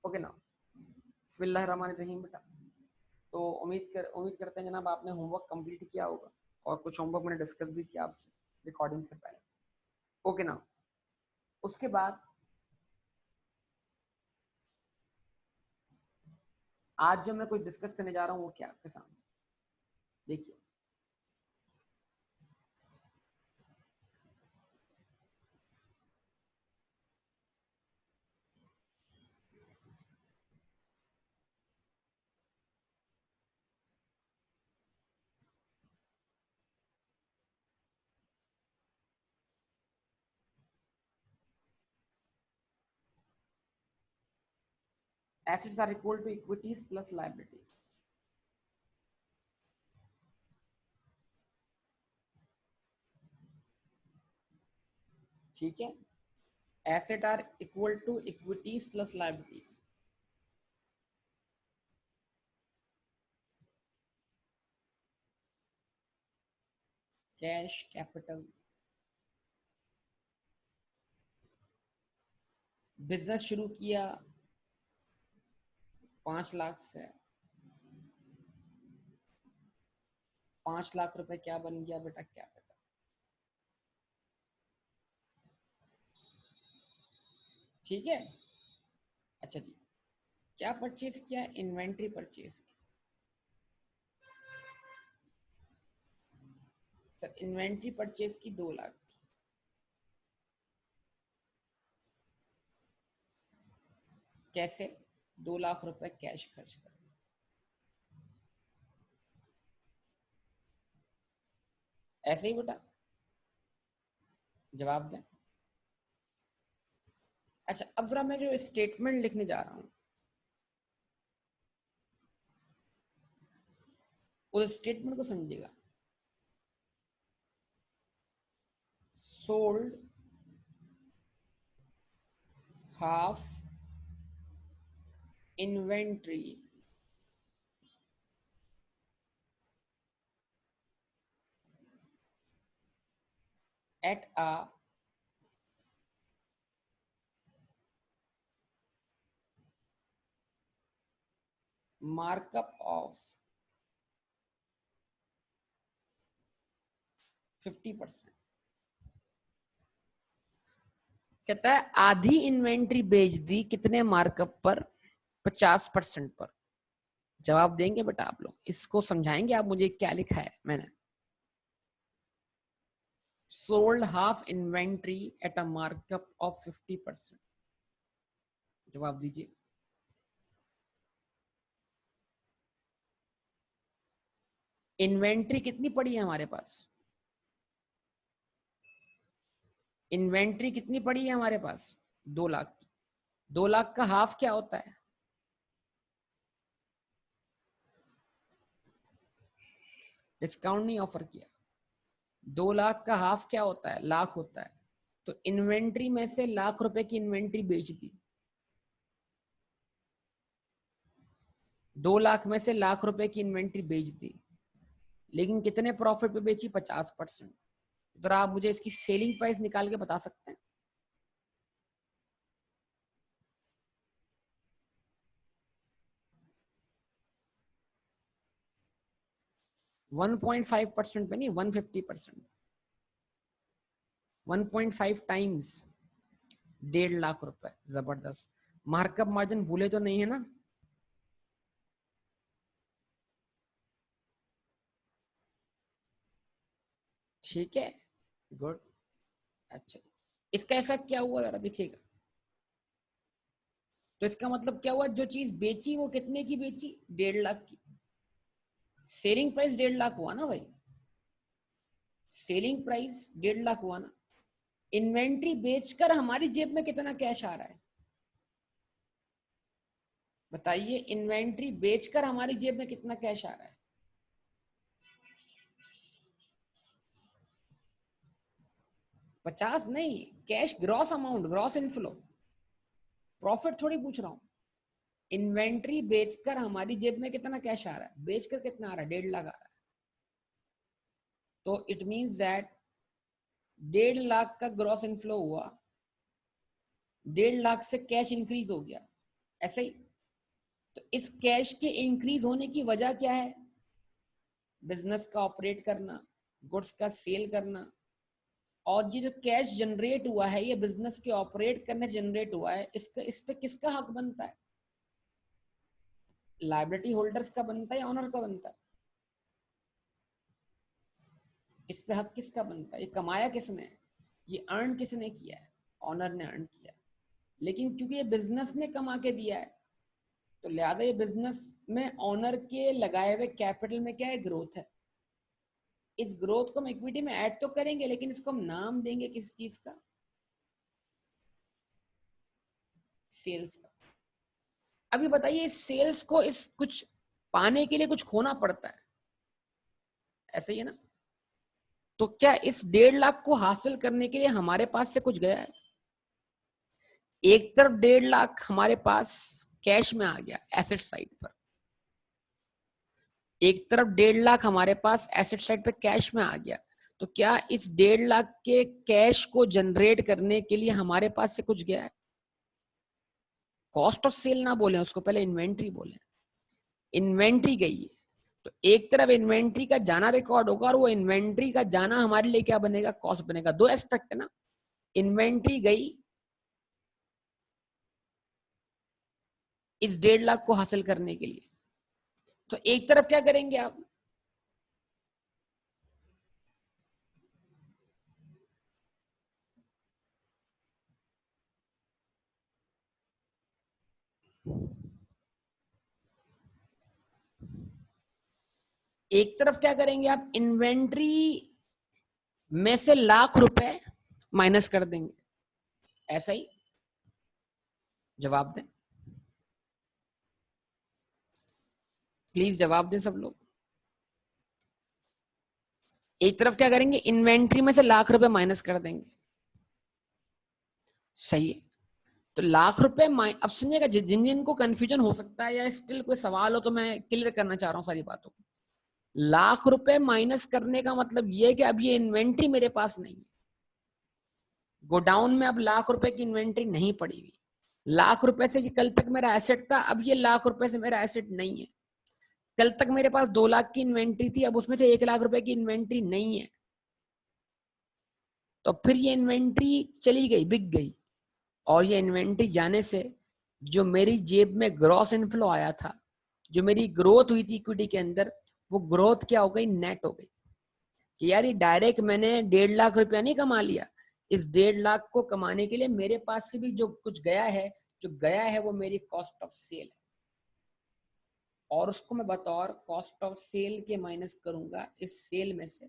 Okay ना, बिस्मिल्लाहिर्रहमानिर्रहीम बेटा। तो उम्मीद करते हैं जनाब आपने होमवर्क कंप्लीट किया होगा और कुछ होमवर्क मैंने डिस्कस भी किया आपसे रिकॉर्डिंग से पहले। ओके ना, उसके बाद आज जो मैं कुछ डिस्कस करने जा रहा हूँ वो क्या आपके सामने देखिए। Assets are equal to equities plus liabilities. ठीक है, asset are equal to equities plus liabilities. Cash capital, business शुरू किया 5 लाख से, 5 लाख रुपए क्या बन गया बेटा, कैपिटल। ठीक है, अच्छा जी, क्या परचेज किया, इन्वेंट्री परचेज की। सर इन्वेंट्री परचेज की 2 लाख की। कैसे, 2 लाख रुपए कैश खर्च कर। ऐसे ही बेटा, जवाब दें। अच्छा, अब जरा मैं जो स्टेटमेंट लिखने जा रहा हूं उस स्टेटमेंट को समझिएगा। Sold half inventory at a markup of 50%। कहता है आधी इन्वेंट्री बेच दी कितने मार्कअप पर, 50% पर। जवाब देंगे बेटा आप लोग, इसको समझाएंगे आप मुझे क्या लिखा है मैंने। Sold half inventory at a markup of 50%। जवाब दीजिए। इन्वेंट्री कितनी पड़ी है हमारे पास, इन्वेंट्री कितनी पड़ी है हमारे पास, 2 लाख की। 2 लाख का हाफ क्या होता है, डिस्काउंट नहीं ऑफर किया। 2 लाख का हाफ क्या होता है, लाख होता है। तो इन्वेंट्री में से लाख रुपए की इन्वेंट्री बेच दी, 2 लाख में से लाख रुपए की इन्वेंट्री बेच दी, लेकिन कितने प्रॉफिट पे बेची, 50%। तो आप मुझे इसकी सेलिंग प्राइस निकाल के बता सकते हैं। 1.5% पे नहीं, 150%। 1.5 टाइम्स 1.5 लाख रुपए। जबरदस्त। मार्कअप मार्जिन भूले तो नहीं है ना। ठीक है, गुड। अच्छा, इसका इफेक्ट क्या हुआ जरा देखिएगा। तो इसका मतलब क्या हुआ, जो चीज बेची वो कितने की बेची, 1.5 लाख की। सेलिंग प्राइस 1.5 लाख हुआ ना भाई, सेलिंग प्राइस 1.5 लाख हुआ ना। इन्वेंट्री बेचकर हमारी जेब में कितना कैश आ रहा है, बताइए। इन्वेंट्री बेचकर हमारी जेब में कितना कैश आ रहा है, 50 नहीं, cash gross amount, gross inflow, profit थोड़ी पूछ रहा हूं। इन्वेंट्री बेचकर हमारी जेब में कितना कैश आ रहा है, बेचकर कितना आ रहा है, 1.5 लाख आ रहा है। तो इट मींस दैट 1.5 लाख का ग्रॉस इनफ्लो हुआ, 1.5 लाख से कैश इंक्रीज हो गया। ऐसे ही। तो इस कैश के इंक्रीज होने की वजह क्या है? बिजनेस का ऑपरेट करना, गुड्स का सेल करना। और ये जो कैश जनरेट हुआ है ये बिजनेस के ऑपरेट करने जनरेट हुआ है, इसका इस पे किसका हक बनता है? लायबिलिटी होल्डर्स का बनता है या ऑनर का बनता है? इस पे हक किसका बनता है? ये कमाया किसने? ये अर्न किसने किया है? ऑनर ने अर्न किया। लेकिन क्योंकि ये बिजनेस ने कमा के दिया है तो लिहाजा ये बिजनेस में ऑनर के लगाए हुए कैपिटल में क्या है? ग्रोथ है। इस ग्रोथ को हम इक्विटी में ऐड तो करेंगे लेकिन इसको हम नाम देंगे किस चीज का? सेल्स का। अभी बताइए इस सेल्स को इस कुछ पाने के लिए कुछ खोना पड़ता है, ऐसे ही है ना? तो क्या इस 1.5 लाख को हासिल करने के लिए हमारे पास से कुछ गया है? एक तरफ 1.5 लाख हमारे पास कैश में आ गया एसेट साइड पर, एक तरफ 1.5 लाख हमारे पास एसेट साइड पे कैश में आ गया। तो क्या इस 1.5 लाख के कैश को जनरेट करने के लिए हमारे पास से कुछ गया है? कॉस्ट ऑफ सेल ना बोले उसको, पहले इन्वेंट्री बोले। इन्वेंट्री गई है तो एक तरफ इन्वेंट्री का जाना रिकॉर्ड होगा और वो इन्वेंट्री का जाना हमारे लिए क्या बनेगा? कॉस्ट बनेगा। दो एस्पेक्ट है ना, इन्वेंट्री गई इस 1.5 लाख को हासिल करने के लिए, तो एक तरफ क्या करेंगे आप? एक तरफ क्या करेंगे आप? इन्वेंट्री में से ₹1,00,000 माइनस कर देंगे। ऐसा ही जवाब दें, प्लीज जवाब दें सब लोग। एक तरफ क्या करेंगे? इन्वेंट्री में से ₹1,00,000 माइनस कर देंगे। सही है। तो ₹1,00,000 अब सुनिएगा, जिन जिन को कंफ्यूजन हो सकता है या स्टिल कोई सवाल हो तो मैं क्लियर करना चाह रहा हूँ सारी बातों को। ₹1,00,000 माइनस करने का मतलब ये कि अब ये इन्वेंट्री मेरे पास नहीं है, गोडाउन में अब ₹1,00,000 की इन्वेंट्री नहीं पड़ी हुई। ₹1,00,000 से कल तक मेरा एसेट था, अब ये ₹1,00,000 से मेरा एसेट नहीं है। कल तक मेरे पास 2 लाख की इन्वेंट्री थी, अब उसमें से ₹1,00,000 की इन्वेंट्री नहीं है। तो फिर ये इन्वेंट्री चली गई, बिक गई, और ये इन्वेंट्री जाने से जो मेरी जेब में ग्रॉस इनफ्लो आया था, जो मेरी ग्रोथ हुई थी इक्विटी के अंदर, वो ग्रोथ क्या हो गई? नेट हो गई। कि यार ये डायरेक्ट मैंने ₹1.5 लाख नहीं कमा लिया, इस 1.5 लाख को कमाने के लिए मेरे पास से भी जो कुछ गया है, जो गया है वो मेरी कॉस्ट ऑफ सेल है, और उसको मैं बतौर कॉस्ट ऑफ सेल के माइनस करूंगा इस सेल में से,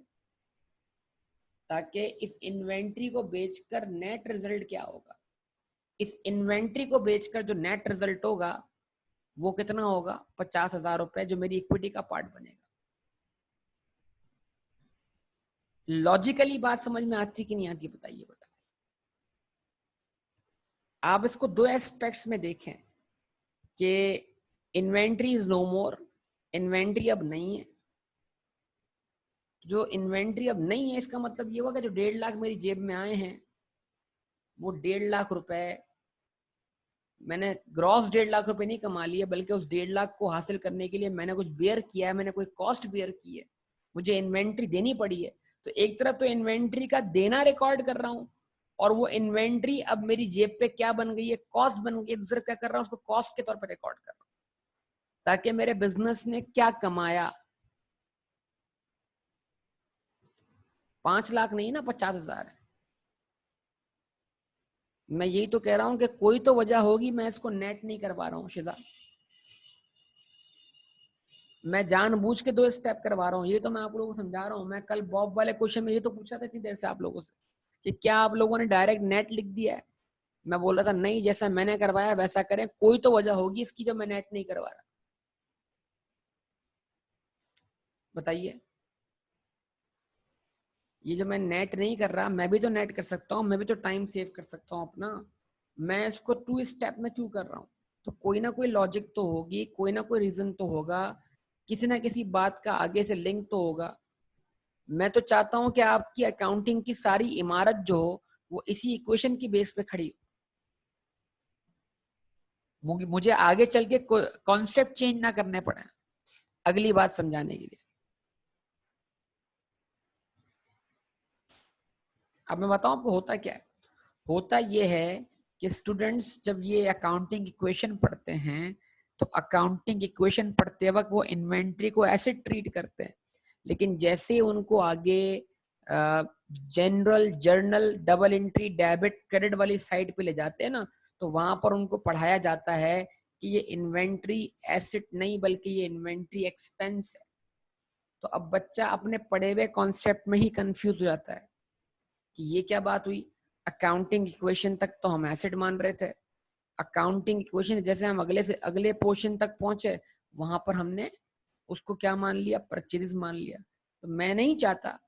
ताकि इस इन्वेंट्री को बेचकर नेट रिजल्ट क्या होगा? इस इन्वेंट्री को बेचकर जो नेट रिजल्ट होगा वो कितना होगा? ₹50,000, जो मेरी इक्विटी का पार्ट बनेगा। लॉजिकली बात समझ में आती कि नहीं आती? बताइए बता। आप इसको दो एस्पेक्ट्स में देखें कि inventory is no more, inventory अब नहीं है। जो इन्वेंट्री अब नहीं है इसका मतलब ये होगा कि जो 1.5 लाख मेरी जेब में आए हैं वो 1.5 लाख मैंने ग्रॉस 1.5 लाख नहीं कमा लिए, बल्कि उस 1.5 लाख को हासिल करने के लिए मैंने कुछ बेयर किया है, मैंने कोई कॉस्ट बेयर की है, मुझे इन्वेंट्री देनी पड़ी है। तो एक तरफ तो इन्वेंट्री का देना रिकॉर्ड कर रहा हूं, और वो इन्वेंट्री अब मेरी जेब पे क्या बन गई है? कॉस्ट बन गई है। दूसरा क्या कर रहा हूँ? उसको कॉस्ट के तौर पर रिकॉर्ड कर रहा हूँ, ताकि मेरे बिजनेस ने क्या कमाया, 5 लाख नहीं ना, 50,000 है। मैं यही तो कह रहा हूं कि कोई तो वजह होगी मैं इसको नेट नहीं करवा रहा हूँ शिजा। मैं जानबूझ के 2 स्टेप करवा रहा हूँ, ये तो मैं आप लोगों को समझा रहा हूँ। मैं कल बॉब वाले क्वेश्चन में ये तो पूछा था इतनी देर से आप लोगों से कि क्या आप लोगों ने डायरेक्ट नेट लिख दिया है? मैं बोल रहा था नहीं, जैसा मैंने करवाया वैसा करें, कोई तो वजह होगी इसकी जब मैं नेट नहीं करवा रहा। बताइए। ये जो मैं नेट नहीं कर रहा, मैं भी तो नेट कर सकता हूँ, मैं भी तो टाइम सेव कर सकता हूँ अपना। मैं इसको 2 स्टेप में क्यों कर रहा हूँ? तो कोई ना कोई लॉजिक तो होगी, कोई ना कोई रीजन तो होगा, किसी ना किसी बात का आगे से लिंक तो होगा। मैं तो चाहता हूं कि आपकी अकाउंटिंग की सारी इमारत जो हो वो इसी इक्वेशन की बेस पे खड़ी हो। मुझे आगे चल के कॉन्सेप्ट चेंज ना करने पड़े अगली बात समझाने के लिए। अब मैं बताऊं आपको होता क्या है। होता ये है कि स्टूडेंट्स जब ये अकाउंटिंग इक्वेशन पढ़ते हैं तो अकाउंटिंग इक्वेशन पढ़ते वक्त वो इन्वेंट्री को ऐसे ट्रीट करते हैं, लेकिन जैसे उनको आगे general journal double entry debit credit वाली साइड पे ले जाते हैं ना, तो वहां पर उनको पढ़ाया जाता है कि ये इन्वेंट्री एसेट नहीं बल्कि ये इन्वेंट्री एक्सपेंस है। तो अब बच्चा अपने पढ़े हुए कॉन्सेप्ट में ही कंफ्यूज हो जाता है कि ये क्या बात हुई। अकाउंटिंग इक्वेशन तक तो हम एसेट मान रहे थे, अकाउंटिंग इक्वेशन जैसे हम अगले से अगले पोर्शन तक पहुंचे वहां पर हमने उसको क्या मान लिया, परचेज मान लिया। तो मैं नहीं चाहता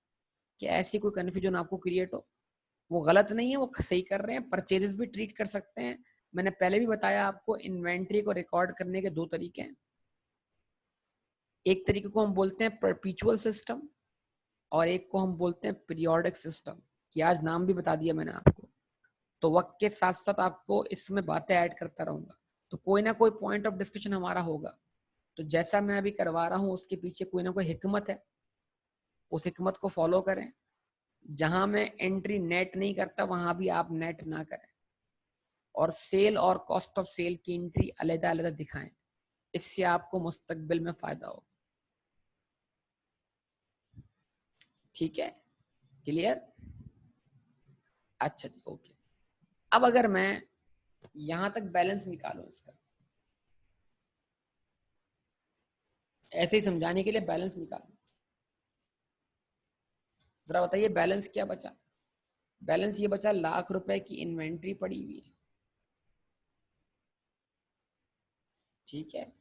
कि ऐसी कोई कंफ्यूजन आपको क्रिएट हो। वो गलत नहीं है, वो सही कर रहे हैं, परचेजेस भी ट्रीट कर सकते हैं। मैंने पहले भी बताया आपको इन्वेंट्री को रिकॉर्ड करने के दो तरीके हैं। एक तरीके को हम बोलते हैं परपेचुअल सिस्टम और एक को हम बोलते हैं पीरियोडिक सिस्टम। ये आज नाम भी बता दिया मैंने आपको, तो वक्त के साथ साथ आपको इसमें बातें ऐड करता रहूंगा, तो कोई ना कोई पॉइंट ऑफ डिस्कशन हमारा होगा। तो जैसा मैं अभी करवा रहा हूँ उसके पीछे कोई ना कोई हिकमत है, उस हिकमत को फॉलो करें। जहां मैं एंट्री नेट नहीं करता वहां भी आप नेट ना करें, और सेल और कॉस्ट ऑफ सेल की एंट्री अलग अलग दिखाएं, इससे आपको मुस्तकबिल में फायदा होगा। ठीक है, क्लियर? अच्छा जी, ओके। अब अगर मैं यहां तक बैलेंस निकालूं इसका, ऐसे ही समझाने के लिए बैलेंस निकालूं, जरा बताइए बैलेंस क्या बचा। बैलेंस ये बचा, ₹1,00,000 की इन्वेंट्री पड़ी हुई है, ठीक है।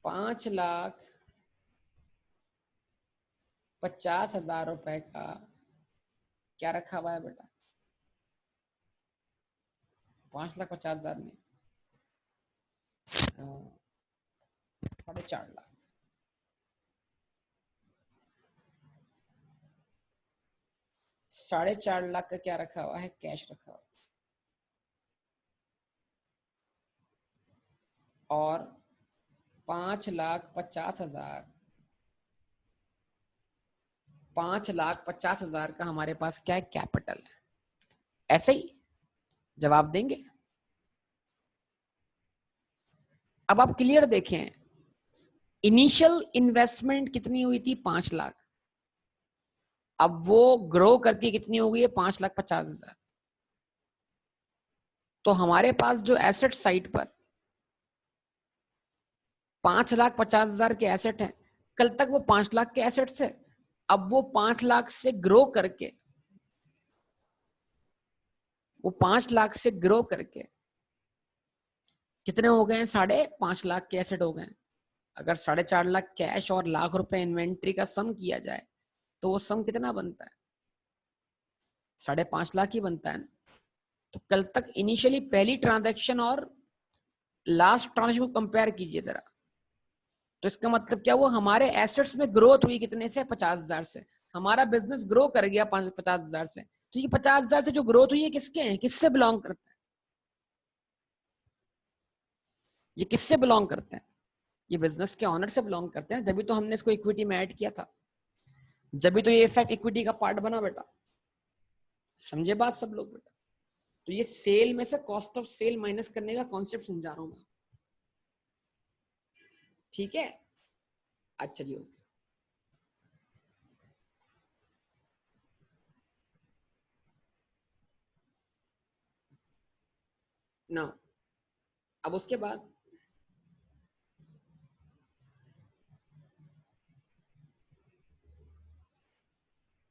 5,50,000 का क्या रखा हुआ है बेटा? 5,50,000 नहीं, 4.5 लाख। 4.5 लाख का क्या रखा हुआ है? कैश रखा हुआ है। और 5,50,000, 5,50,000 का हमारे पास क्या है? कैपिटल है। ऐसे ही जवाब देंगे। अब आप क्लियर देखें, इनिशियल इन्वेस्टमेंट कितनी हुई थी? 5 लाख। अब वो ग्रो करके कितनी हो गई है? 5,50,000। तो हमारे पास जो एसेट साइड पर 5,50,000 के एसेट हैं, कल तक वो 5 लाख के एसेट्स है, अब वो 5 लाख से ग्रो करके, वो 5 लाख से ग्रो करके कितने हो गए हैं? 5.5 लाख के एसेट हो गए। अगर 4.5 लाख कैश और ₹1,00,000 इन्वेंट्री का सम किया जाए तो वो सम कितना बनता है? 5.5 लाख ही बनता है ना। तो कल तक इनिशियली पहली ट्रांजैक्शन और लास्ट ट्रांजैक्शन को कंपेयर कीजिए जरा। तो इसका मतलब क्या हुआ? हमारे एसेट्स में ग्रोथ हुई कितने से? 50,000 से। हमारा बिजनेस ग्रो कर गया 50,000 से। तो ये 50,000 से जो ग्रोथ हुई है किसके हैं? किससे बिलोंग करते हैं? ये किससे बिलोंग करते हैं? ये बिजनेस के ऑनर से बिलोंग करते हैं, जब भी तो हमने इसको इक्विटी में ऐड किया था, जब भी तो ये इफेक्ट इक्विटी का पार्ट बना बेटा। समझे बात सब लोग बेटा? तो ये सेल में से कॉस्ट ऑफ सेल माइनस करने का कॉन्सेप्ट समझा रहा हूं मैं, ठीक है? अच्छा जी, ओके। ना, अब उसके बाद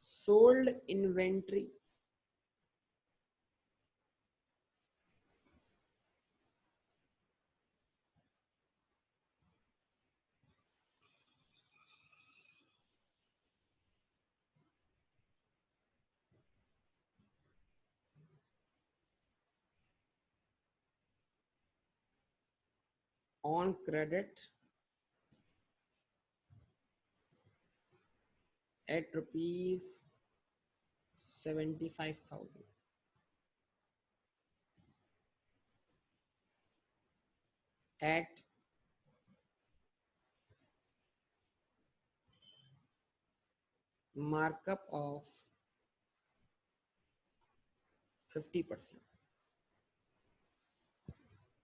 sold inventory, on credit at ₹75,000। At markup of 50%।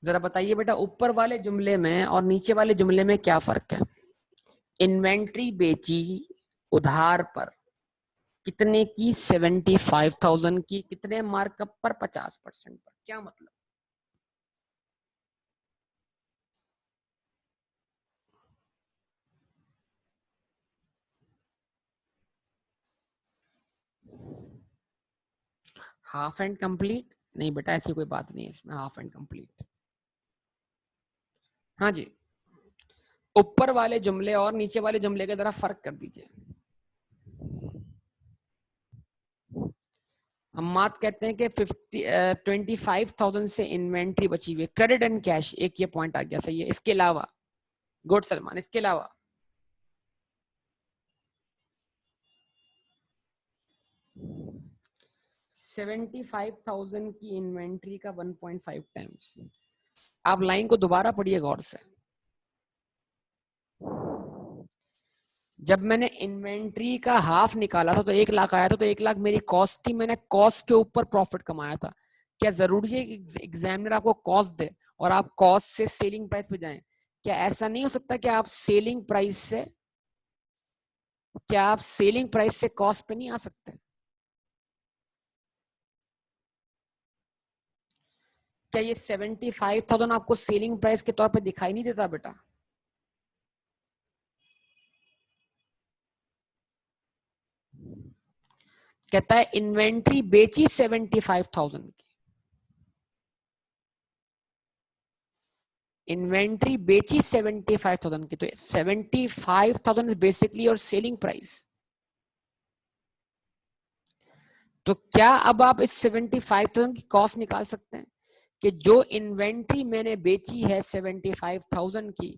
जरा बताइए बेटा, ऊपर वाले जुमले में और नीचे वाले जुमले में क्या फर्क है? इन्वेंट्री बेची उधार पर कितने की? 75,000 की। कितने मार्कअप पर? 50% पर। क्या मतलब? Half and complete? नहीं बेटा, ऐसी कोई बात नहीं है इसमें हाफ एंड कंप्लीट। हाँ जी, ऊपर वाले जुमले और नीचे वाले जुमले के जरा फर्क कर दीजिए। हम बात कहते हैं कि 25,000 से इन्वेंट्री बची हुई है, क्रेडिट एंड कैश, एक ये पॉइंट आ गया, सही है। इसके अलावा गुड सलमान, इसके अलावा 75,000 की इन्वेंट्री का 1.5 टाइम्स। आप लाइन को दोबारा पढ़िए गौर से। जब मैंने इन्वेंट्री का हाफ निकाला था तो 1 लाख आया था, तो 1 लाख मेरी कॉस्ट थी, मैंने कॉस्ट के ऊपर प्रॉफिट कमाया था। क्या जरूरी है कि एग्जामिनर आपको कॉस्ट दे और आप कॉस्ट से सेलिंग प्राइस पे जाएं? क्या ऐसा नहीं हो सकता कि आप सेलिंग प्राइस से, क्या आप सेलिंग प्राइस से कॉस्ट पे नहीं आ सकते? क्या ये 75,000 आपको सेलिंग प्राइस के तौर पे दिखाई नहीं देता बेटा? कहता है इन्वेंट्री बेची 75,000 की, इन्वेंट्री बेची 75,000 की, तो 75,000 is basically your selling price. तो क्या अब आप इस 75,000 की कॉस्ट निकाल सकते हैं कि जो इन्वेंट्री मैंने बेची है 75,000 की,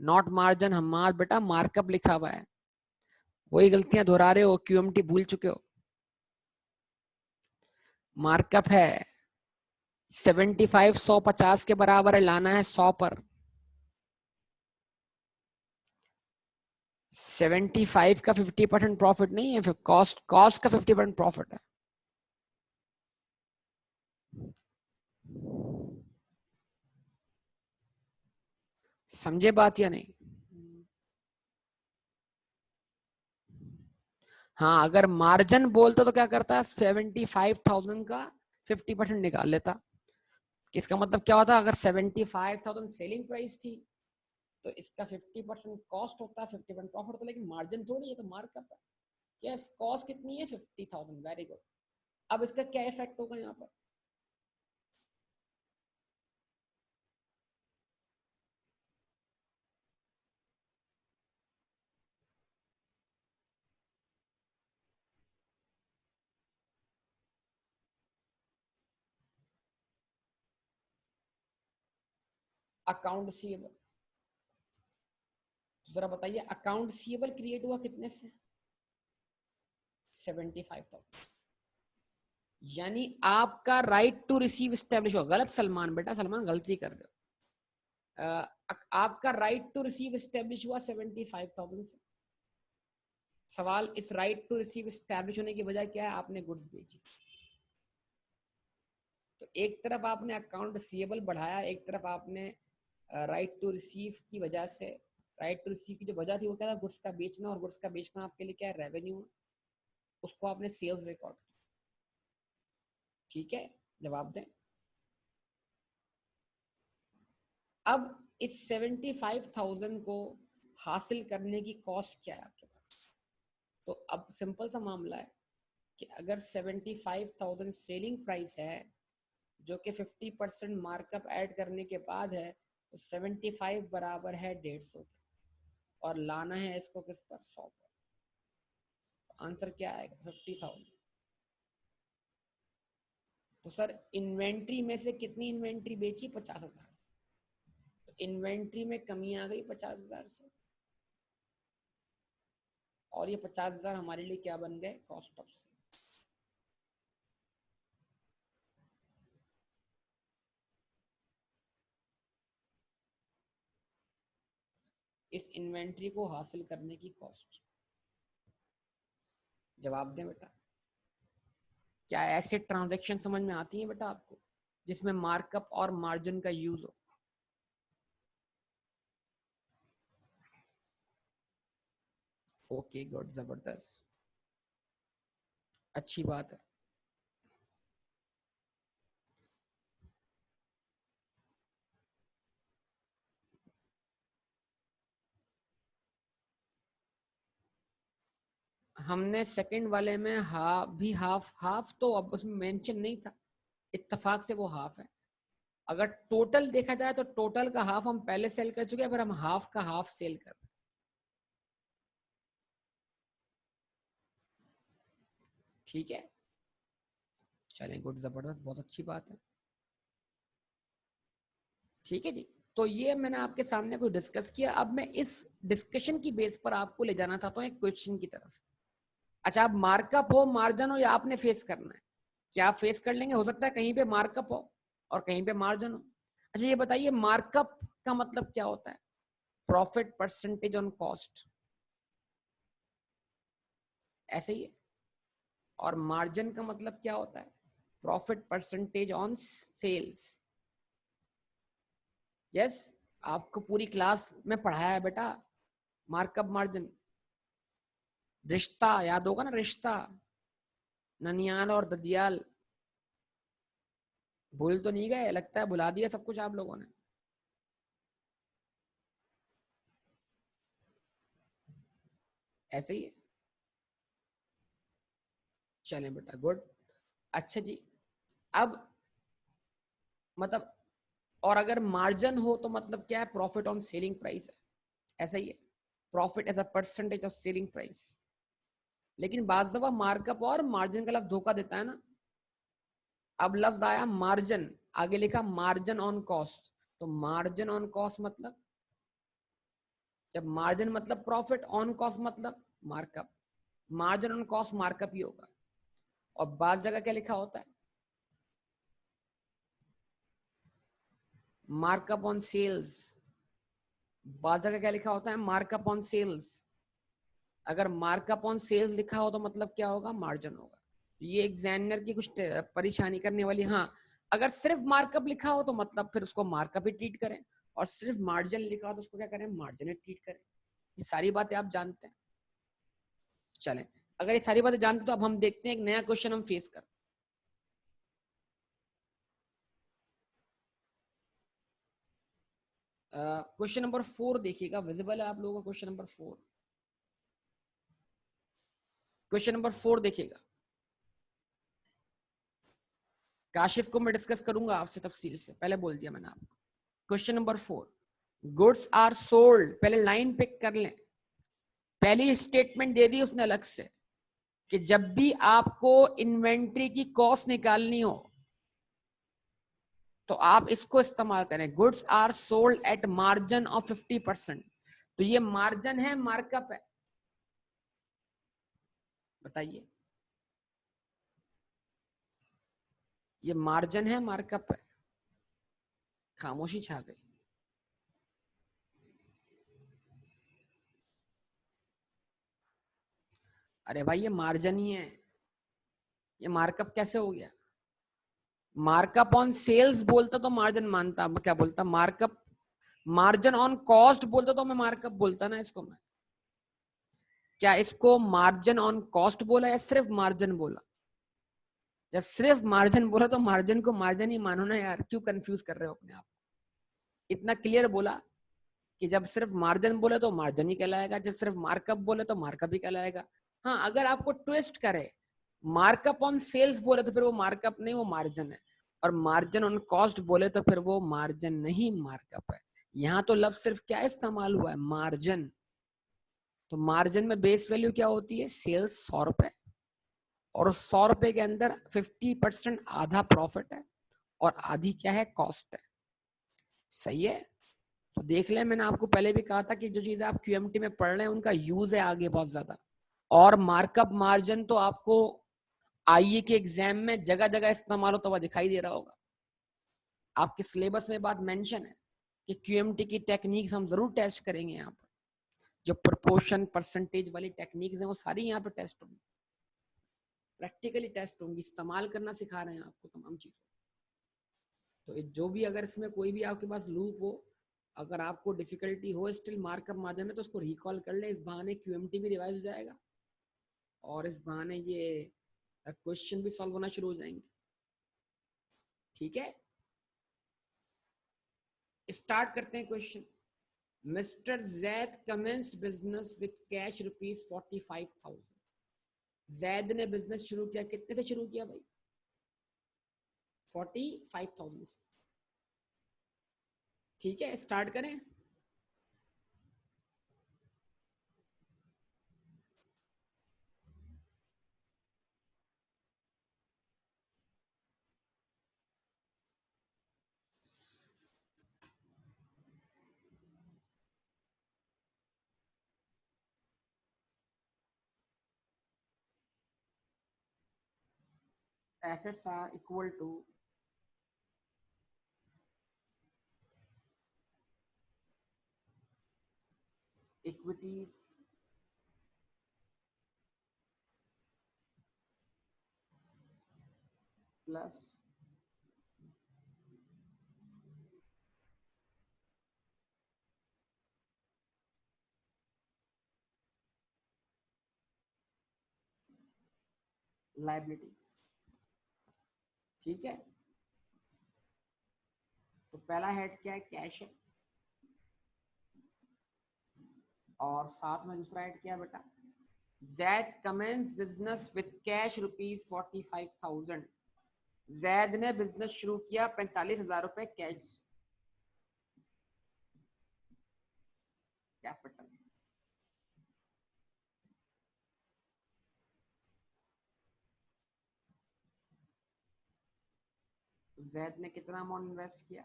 नॉट मार्जिन, हम बेटा मार्कअप लिखा हुआ है। वही गलतियां दोहरा रहे हो, क्यूएमटी भूल चुके हो। मार्कअप है 75, 150 के बराबर है, लाना है 100 पर। 75 का 50% प्रॉफिट नहीं है, फिर कॉस्ट कॉस्ट का 50% प्रॉफिट है। समझे बात या नहीं? हाँ, अगर मार्जिन बोलते तो क्या करता है, 75,000 का 50% निकाल लेता। इसका मतलब क्या होता है, अगर 75,000 सेलिंग प्राइस थी तो इसका 50% कॉस्ट होता है, 50% प्रॉफिट होता है, लेकिन मार्जिन थोड़ी है, तो मार्कअप है। यस, कॉस्ट कितनी है? 50,000। Very good. अब इसका क्या इफेक्ट होगा यहाँ पर? अकाउंट सीएबल। जरा बताइए, अकाउंट सीएबल क्रिएट हुआ कितने से? 75,000। यानी आपका राइट टू रिसीव स्टैब्लिश हुआ। गलत सलमान, बेटा सलमान गलती कर रहे हो। आपका राइट टू रिसीव स्टैब्लिश हुआ 75,000 से। सवाल इस राइट टू रिसीव स्टैब्लिश होने की वजह क्या है? आपने गुड्स बेची। तो एक तरफ आपने अकाउंट रिसीवेबल बढ़ाया, एक तरफ आपने राइट टू रिसीव की वजह से, राइट टू रिसीव की जो वजह थी वो क्या था? गुड्स का बेचना। और गुड्स का बेचना आपके लिए क्या है? रेवेन्यू। उसको आपने सेल्स रिकॉर्ड किया। ठीक है, जवाब दें। अब इस 75,000 को हासिल करने की कॉस्ट क्या है आपके पास? तो अब सिंपल सा मामला है कि अगर 75,000 सेलिंग प्राइस है जो कि 50% मार्कअप ऐड करने के बाद है, तो 75 बराबर है 150 के, और लाना है इसको किस पर? 100 पर। आंसर क्या आएगा? 50,000। तो सर इन्वेंट्री में से कितनी इन्वेंट्री बेची? 50,000। तो इन्वेंट्री में कमी आ गई 50,000 से, और ये 50,000 हमारे लिए क्या बन गए? Cost of sales. इस इन्वेंट्री को हासिल करने की कॉस्ट? जवाब दें बेटा। क्या ऐसे ट्रांजैक्शन समझ में आती है बेटा आपको जिसमें मार्कअप और मार्जिन का यूज हो? ओके गुड, जबरदस्त, अच्छी बात है। हमने सेकंड वाले में हाफ हाफ तो अब उसमें मेंशन नहीं था, इत्तेफाक से वो हाफ है। अगर टोटल देखा जाए तो टोटल का हाफ हम पहले सेल कर चुके हैं, पर हम हाफ का हाफ सेल कर रहे हैं। ठीक है, चलें, गुड, जबरदस्त, बहुत अच्छी बात है। ठीक है जी, तो ये मैंने आपके सामने कुछ डिस्कस किया। अब मैं इस डिस्कशन की बेस पर आपको ले जाना चाहता हूँ एक क्वेश्चन की तरफ। अच्छा, आप मार्कअप हो मार्जिन हो या आपने फेस करना है? क्या आप फेस कर लेंगे? हो सकता है कहीं पे मार्कअप हो और कहीं पे मार्जिन हो। अच्छा ये बताइए, मार्कअप का मतलब क्या होता है? प्रॉफिट परसेंटेज ऑन कॉस्ट, ऐसे ही है। और मार्जिन का मतलब क्या होता है? Profit percentage on sales. Yes, आपको पूरी क्लास में पढ़ाया है बेटा मार्कअप मार्जिन। रिश्ता याद होगा ना, रिश्ता, ननियाल और ददियाल। भूल तो नहीं गए? लगता है भुला दिया सब कुछ आप लोगों ने। ऐसे ही है। चले बेटा, गुड। अच्छा जी, अब मतलब, और अगर मार्जिन हो तो मतलब क्या है? प्रॉफिट ऑन सेलिंग प्राइस है, ऐसा ही है, profit as a percentage of selling price. लेकिन बात दफा मार्कअप और मार्जिन का लफ्ज धोखा देता है ना। अब लफ्ज आया मार्जिन, आगे लिखा मार्जिन ऑन कॉस्ट, तो मार्जिन ऑन कॉस्ट मतलब, जब मार्जिन मतलब प्रॉफिट, ऑन कॉस्ट मतलब markup, margin on cost markup ही होगा। और बात जगह क्या लिखा होता है? Markup on sales. बात जगह क्या लिखा होता है? Markup on sales. अगर मार्कअप ऑन सेल्स लिखा हो तो मतलब क्या होगा? मार्जिन होगा। ये एग्जामिनर की कुछ परेशानी करने वाली। हाँ, अगर सिर्फ मार्कअप लिखा हो तो मतलब फिर उसको मार्कअप ही ट्रीट करें, और सिर्फ मार्जिन लिखा हो तो उसको क्या करें? मार्जिन ही ट्रीट करें। ये सारी बातें आप जानते हैं। चलें, अगर ये सारी बातें जानते तो अब हम देखते हैं एक नया क्वेश्चन हम फेस करते हैं। क्वेश्चन नंबर 4 देखिएगा, विजिबल है आप लोगों का? क्वेश्चन नंबर 4, क्वेश्चन नंबर 4 देखिएगा। काशिफ को मैं डिस्कस करूंगा आपसे तफसील से, पहले बोल दिया मैंने आपको। Question number 4, goods are sold, पहले लाइन पिक कर लें। पहली स्टेटमेंट दे दी उसने अलग से कि जब भी आपको इन्वेंट्री की कॉस्ट निकालनी हो तो आप इसको इस्तेमाल करें, goods are sold at margin of 50%। तो ये मार्जिन है, मार्कअप है? बताइए, ये मार्जिन है, मार्कअप है? खामोशी छा गई। अरे भाई, ये मार्जिन ही है, ये मार्कअप कैसे हो गया? मार्कअप ऑन सेल्स बोलता तो मार्जिन मानता, क्या बोलता? मार्कअप। मार्जिन ऑन कॉस्ट बोलता तो मैं मार्कअप बोलता ना इसको मैं। क्या इसको मार्जिन ऑन कॉस्ट बोला या सिर्फ मार्जिन बोला? जब सिर्फ मार्जिन बोला तो मार्जिन को मार्जिन ही मानो ना यार, क्यों कंफ्यूज कर रहे हो अपने आप? इतना क्लियर बोला कि जब सिर्फ मार्जिन बोले तो मार्जिन ही कहलाएगा, जब सिर्फ मार्कअप बोले तो मार्कअप ही कहलाएगा। हाँ, अगर आपको ट्विस्ट करे, मार्कअप ऑन सेल्स बोले तो फिर वो मार्कअप नहीं, वो मार्जिन है। और मार्जिन ऑन कॉस्ट बोले तो फिर वो मार्जिन नहीं, मार्कअप है। यहाँ तो लफ्ज सिर्फ क्या इस्तेमाल हुआ है? मार्जिन। तो मार्जिन में बेस वैल्यू क्या होती है? सेल्स 100 रुपए, और उस 100 रुपए के अंदर 50% आधा प्रॉफिट है और आधी क्या है? कॉस्ट है। सही है? तो देख लें, मैंने आपको पहले भी कहा था कि जो चीजें आप क्यूएमटी में पढ़ रहे हैं उनका यूज है आगे बहुत ज्यादा। और मार्कअप मार्जिन तो आपको आईए के एग्जाम में जगह जगह इस्तेमाल होता हुआ दिखाई दे रहा होगा। आपके सिलेबस में बात मेंशन है कि क्यूएमटी की टेक्निक्स हम जरूर टेस्ट करेंगे यहाँ पर। जो प्रोपोर्शन परसेंटेज वाली टेक्निक्स हैं वो सारी यहाँ पे टेस्ट होंगी, प्रैक्टिकली टेस्ट होंगी, इस्तेमाल करना सिखा रहे हैं आपको तमाम चीजों। तो जो भी अगर इसमें कोई भी आपके पास लूप हो, अगर आपको डिफिकल्टी हो स्टिल मार्कअप मार्जिन में, तो उसको रिकॉल कर ले, इस बहाने क्यूएमटी भी रिवाइज हो जाएगा और इस बहाने ये क्वेश्चन भी सॉल्व होना शुरू हो जाएंगे। ठीक है, स्टार्ट करते हैं question. Mister Zaid commenced business with cash ₹45,000। Zaid ने बिजनेस शुरू किया, कितने से शुरू किया भाई? 45,000 से। ठीक है, स्टार्ट करें। Assets are equal to equities plus liabilities। ठीक है, तो पहला हेड क्या है? कैश है, और साथ में दूसरा हेड क्या है बेटा? Zaid commences business with cash ₹45,000। Zaid ने बिजनेस शुरू किया 45,000 रुपए कैश कैपिटल। जैद ने कितना अमाउंट इन्वेस्ट किया?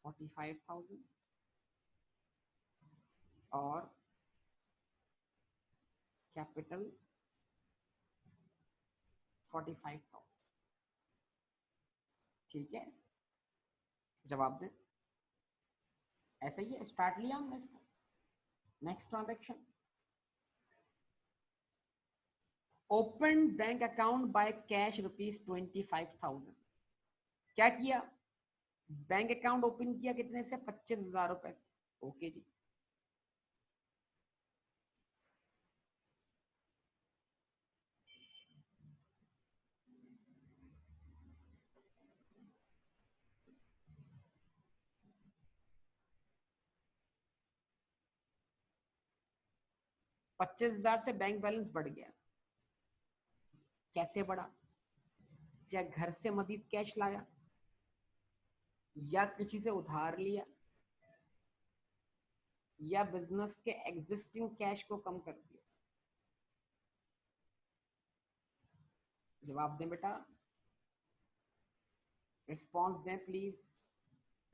45,000 और कैपिटल 45,000। ठीक है, जवाब दें। ऐसा ही है, स्टार्ट लिया हमने इसका। Next transaction, open bank account by cash ₹25,000। क्या किया? बैंक अकाउंट ओपन किया कितने से? 25,000 रुपए से। ओके जी, ₹25,000 से बैंक बैलेंस बढ़ गया। कैसे बढ़ा? क्या घर से मजीद कैश लाया, या किसी से उधार लिया, या बिजनेस के एग्जिस्टिंग कैश को कम कर दिया? जवाब दें बेटा, रिस्पॉन्स दें प्लीज।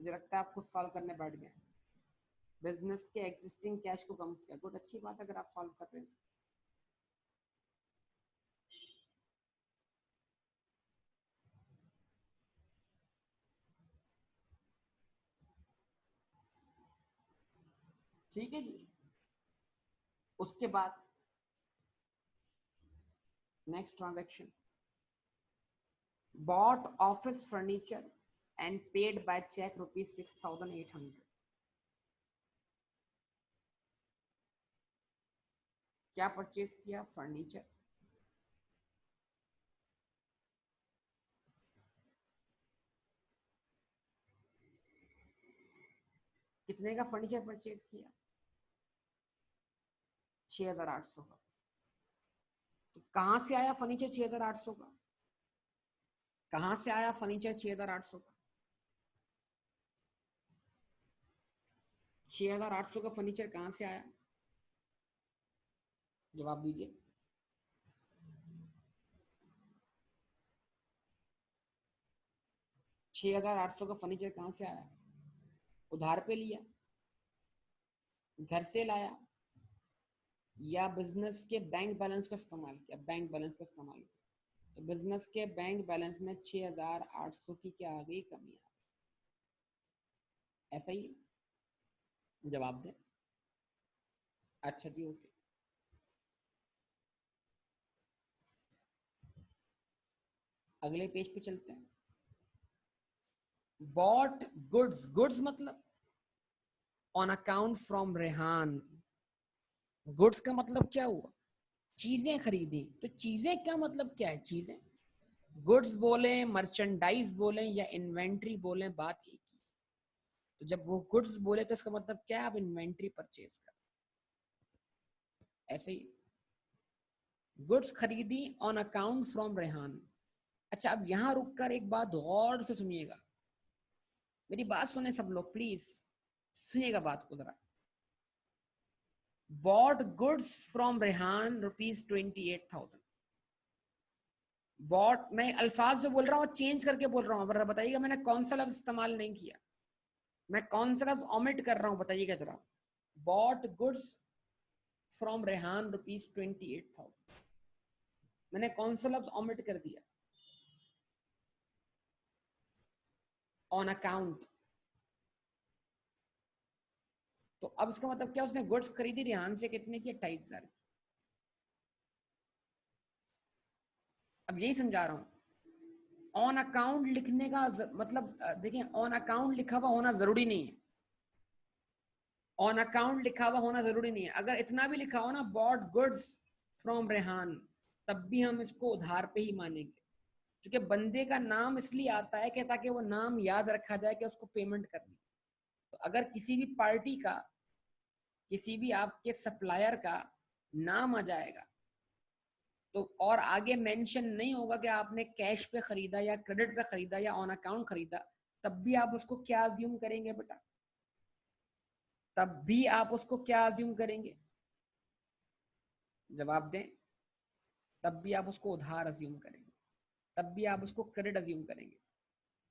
मुझे लगता है आप खुद सॉल्व करने बैठ गए। बिजनेस के एग्जिस्टिंग कैश को कम किया, गुड, अच्छी बात है अगर आप सॉल्व कर रहे हैं। ठीक है जी, उसके बाद next transaction, bought office furniture and paid by check ₹6,800। क्या परचेज किया? फर्नीचर। कितने का फर्नीचर परचेज किया? 6,800 का। तो कहां से आया फर्नीचर 6,800 का? कहां से आया फर्नीचर 6,800 का? 6,800 का फर्नीचर कहां से आया? जवाब दीजिए। 6,800 का फर्नीचर कहां से आया? उधार पे लिया, घर से लाया, या बिजनेस के बैंक बैलेंस का इस्तेमाल किया? बैंक बैलेंस का इस्तेमाल किया। तो बिजनेस के बैंक बैलेंस में 6,800 की क्या आ गई? कमी आ गई। ऐसा ही जवाब दें। अच्छा जी, ओके। अगले पेज पे चलते हैं। बॉट गुड्स, गुड्स मतलब on account from Rehan. Goods का मतलब क्या हुआ? चीजें खरीदी। तो चीजें का मतलब क्या है? चीजें, गुड्स बोले, मर्चेंडाइज बोले या इन्वेंट्री बोले, बात एक ही। तो जब वो गुड्स बोले तो इसका मतलब क्या है? आप इन्वेंट्री परचेज कर, ऐसे ही गुड्स खरीदी ऑन अकाउंट फ्रॉम रेहान। अच्छा, अब यहां रुककर एक बात गौर से सुनिएगा, मेरी बात सुने सब लोग प्लीज, सुनिएगा बात को जरा। Bought goods from Rehan ₹28,000। Bought, मैं अल्फाज जो बोल रहा हूँ चेंज करके बोल रहा हूँ, बताइएगा मैंने कौन सा लफ्ज इस्तेमाल नहीं किया, मैं कौन सा लफ्ज ओमिट कर रहा हूँ, बताइएगा जरा। बॉट गुड्स फ्रॉम रेहान ₹28,000, मैंने कौन सा लफ्ज ओमिट कर दिया? On account. तो अब इसका मतलब क्या, उसने गुड्स खरीदी रेहान से कितने की? 28,000। अब यही समझा रहा हूं, ऑन अकाउंट लिखने का मतलब देखिए, ऑन अकाउंट लिखा हुआ होना जरूरी नहीं है। ऑन अकाउंट लिखा हुआ होना जरूरी नहीं है। अगर इतना भी लिखा हो ना, बॉट गुड्स फ्रॉम रेहान, तब भी हम इसको उधार पे ही मानेंगे, क्योंकि बंदे का नाम इसलिए आता है कि ताकि वो नाम याद रखा जाए कि उसको पेमेंट करनी। तो अगर किसी भी पार्टी का, किसी भी आपके सप्लायर का नाम आ जाएगा तो, और आगे मेंशन नहीं होगा कि आपने कैश पे खरीदा या क्रेडिट पे खरीदा या ऑन अकाउंट खरीदा, तब भी आप उसको क्या अज्यूम करेंगे बेटा? तब भी आप उसको क्या अज्यूम करेंगे? जवाब दें। तब भी आप उसको उधार अज्यूम करेंगे, तब भी आप उसको क्रेडिट अज्यूम करेंगे।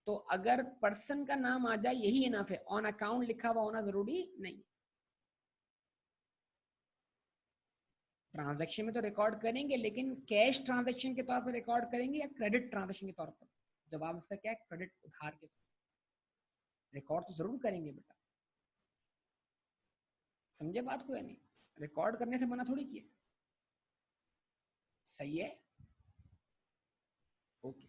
तो अगर पर्सन का नाम आ जाए यही इनफ है, ऑन अकाउंट लिखा हुआ होना जरूरी नहीं। ट्रांजैक्शन में तो रिकॉर्ड करेंगे, लेकिन कैश ट्रांजैक्शन के तौर पर रिकॉर्ड करेंगे या क्रेडिट ट्रांजैक्शन के तौर पर? जवाब उसका क्या है? क्रेडिट, उधार के तौर पर रिकॉर्ड तो जरूर करेंगे बेटा। समझे बात को या नहीं? रिकॉर्ड करने से मना थोड़ी किया। सही है, ओके।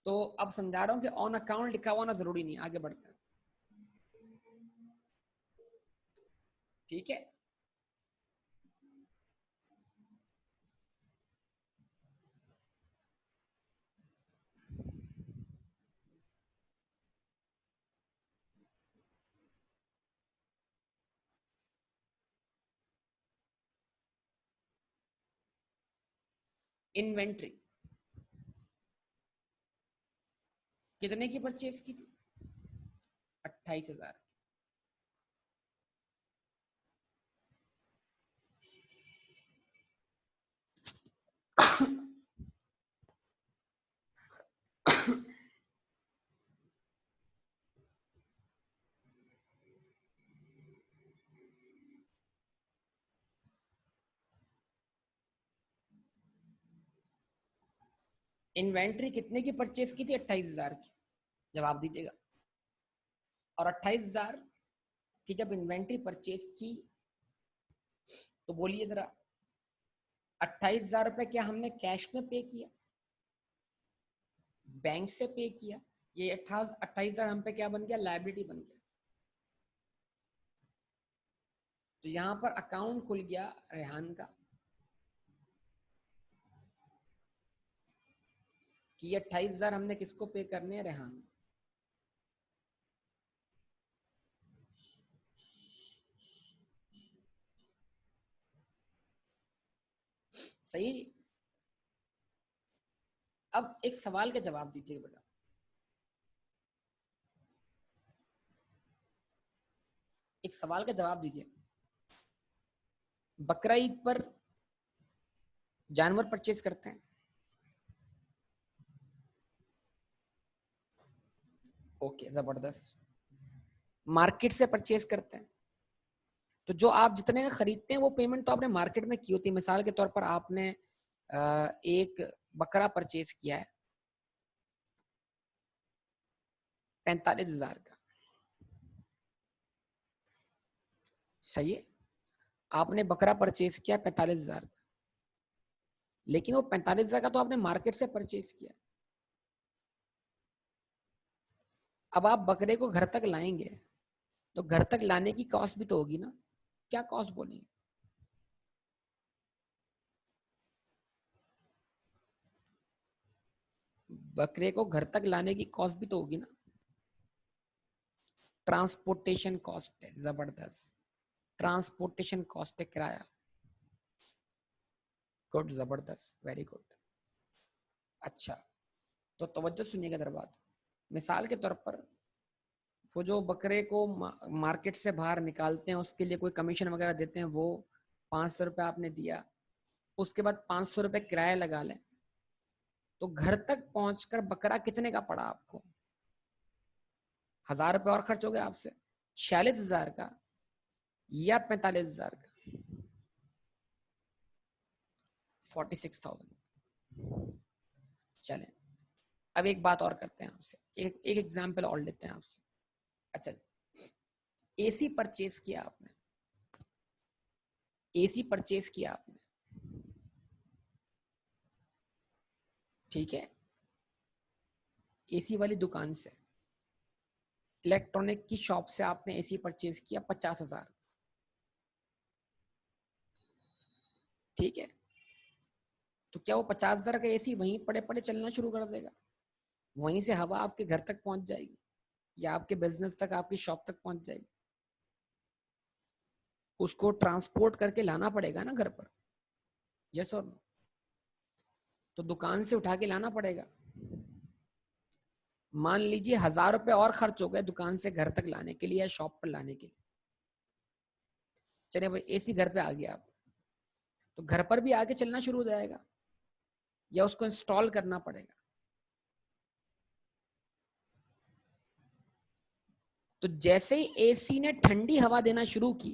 तो अब समझा रहा हूं कि ऑन अकाउंट लिखा हुआ ना जरूरी नहीं। आगे बढ़ते हैं, ठीक है। इन्वेंट्री कितने की परचेज की थी? 28,000। इन्वेंट्री कितने की परचेज की थी? 28,000 की। जवाब दीजिएगा। और 28,000 की जब इन्वेंट्री परचेज की, तो बोलिए जरा, 28,000 रुपए क्या हमने कैश में पे किया, बैंक से पे किया? ये 28,000 हम पे क्या बन गया? लायबिलिटी बन गया। तो यहां पर अकाउंट खुल गया रेहान का कि 28,000 हमने किसको पे करने हैं? रेहान। सही। अब एक सवाल का जवाब दीजिए बेटा, एक सवाल का जवाब दीजिए। बकरा ईद पर जानवर परचेज करते हैं, ओके, जबरदस्त। मार्केट से परचेज करते हैं, तो जो आप जितने का खरीदते हैं वो पेमेंट तो आपने मार्केट में की होती है। मिसाल के तौर पर आपने एक बकरा परचेज किया है 45,000 का, सही है। आपने बकरा परचेज किया 45,000 का, लेकिन वो 45,000 का तो आपने मार्केट से परचेज किया। अब आप बकरे को घर तक लाएंगे तो घर तक लाने की कॉस्ट भी तो होगी ना। क्या कॉस्ट बोलेंगे? बकरे को घर तक लाने की कॉस्ट भी तो होगी ना। ट्रांसपोर्टेशन कॉस्ट है, जबरदस्त। ट्रांसपोर्टेशन कॉस्ट है, किराया। गुड, जबरदस्त, वेरी गुड। अच्छा, तो तवज्जो सुनिएगा दर बात। मिसाल के तौर पर वो जो बकरे को मार्केट से बाहर निकालते हैं उसके लिए कोई कमीशन वगैरह देते हैं, वो 500 रुपये आपने दिया, उसके बाद 500 रुपये किराया लगा लें, तो घर तक पहुंचकर बकरा कितने का पड़ा आपको? 1,000 रुपये और खर्च हो गया आपसे। 46,000 का या 45,000 का? 46,000। चलें, अब एक बात और करते हैं आपसे, एक एग्जाम्पल और लेते हैं आपसे। अच्छा, एसी परचेज किया आपने, एसी परचेज किया आपने, ठीक है, एसी वाली दुकान से, इलेक्ट्रॉनिक की शॉप से आपने एसी परचेज किया 50,000, ठीक है। तो क्या वो 50,000 का एसी वहीं पड़े पड़े चलना शुरू कर देगा? वहीं से हवा आपके घर तक पहुंच जाएगी या आपके बिजनेस तक, आपकी शॉप तक पहुंच जाएगी? उसको ट्रांसपोर्ट करके लाना पड़ेगा ना घर पर, यस और नो? तो दुकान से उठा के लाना पड़ेगा। मान लीजिए 1,000 रुपये और खर्च हो गए दुकान से घर तक लाने के लिए या शॉप पर लाने के लिए। चलिए भाई, एसी घर पे आ गया आप, तो घर पर भी आके चलना शुरू हो जाएगा या उसको इंस्टॉल करना पड़ेगा? तो जैसे ही एसी ने ठंडी हवा देना शुरू की,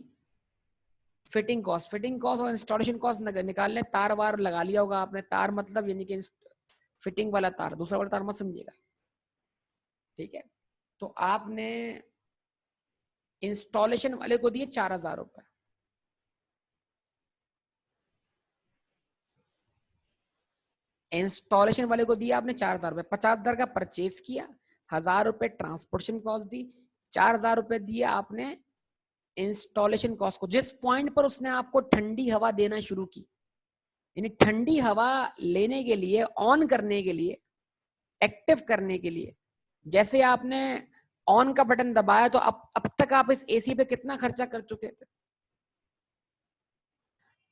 फिटिंग कॉस्ट और इंस्टॉलेशन कॉस्ट निकाल लें। तार वार लगा लिया होगा आपने, तार मतलब यानी कि फिटिंग वाला तार, दूसरा वाला तार मत समझिएगा, ठीक है। तो आपने इंस्टॉलेशन वाले को दिए 4,000 रुपए, इंस्टॉलेशन वाले को दिया आपने 4,000 रुपए, 50,000 का परचेज किया, 1,000 रुपए ट्रांसपोर्टेशन कॉस्ट दी, 4,000 रुपए दिया आपने इंस्टॉलेशन कॉस्ट को। जिस पॉइंट पर उसने आपको ठंडी हवा देना शुरू की, यानी ठंडी हवा लेने के लिए, ऑन करने के लिए, एक्टिव करने के लिए, जैसे आपने ऑन का बटन दबाया, तो अब तक आप इस एसी पे कितना खर्चा कर चुके थे?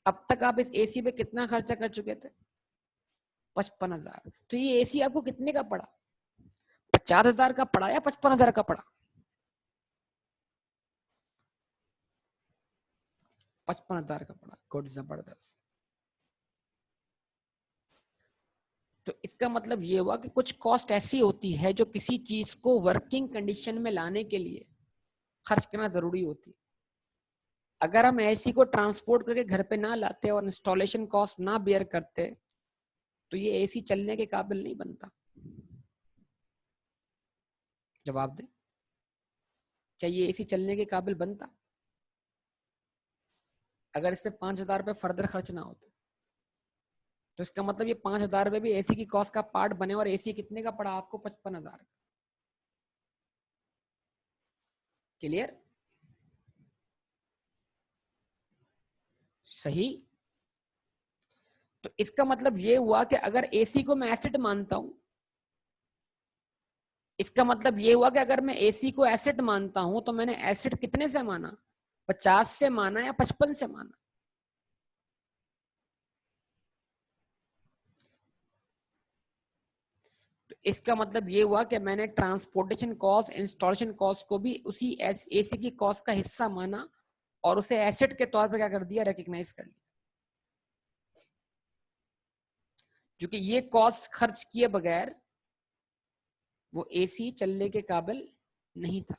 अब तक आप इस एसी पे कितना खर्चा कर चुके थे? 55,000। तो ये एसी आपको कितने का पड़ा? 50,000 का पड़ा या 55,000 का पड़ा? 55,000 का पड़ा। गुड, जबरदस्त। तो इसका मतलब ये हुआ कि कुछ कॉस्ट ऐसी होती है जो किसी चीज को वर्किंग कंडीशन में लाने के लिए खर्च करना जरूरी होती। अगर हम एसी को ट्रांसपोर्ट करके घर पे ना लाते और इंस्टॉलेशन कॉस्ट ना बेयर करते, तो ये एसी चलने के काबिल नहीं बनता। जवाब दे, क्या ये एसी चलने के काबिल बनता अगर इस पे 5,000 रुपये फर्दर खर्च ना होते? तो इसका मतलब ये 5,000 रुपये भी एसी की कॉस्ट का पार्ट बने, और एसी कितने का पड़ा आपको? 55,000। क्लियर? सही। तो इसका मतलब ये हुआ कि अगर एसी को मैं एसेट मानता हूं, इसका मतलब ये हुआ कि अगर मैं एसी को एसेट मानता हूं, तो मैंने एसेट कितने से माना? 50 से माना या 55 से माना? तो इसका मतलब ये हुआ कि मैंने ट्रांसपोर्टेशन कॉस्ट, इंस्टॉलेशन कॉस्ट को भी उसी एसी की कॉस्ट का हिस्सा माना और उसे एसेट के तौर पर क्या कर दिया? रिकॉग्नाइज कर लिया। क्योंकि ये कॉस्ट खर्च किए बगैर वो एसी चलने के काबिल नहीं था।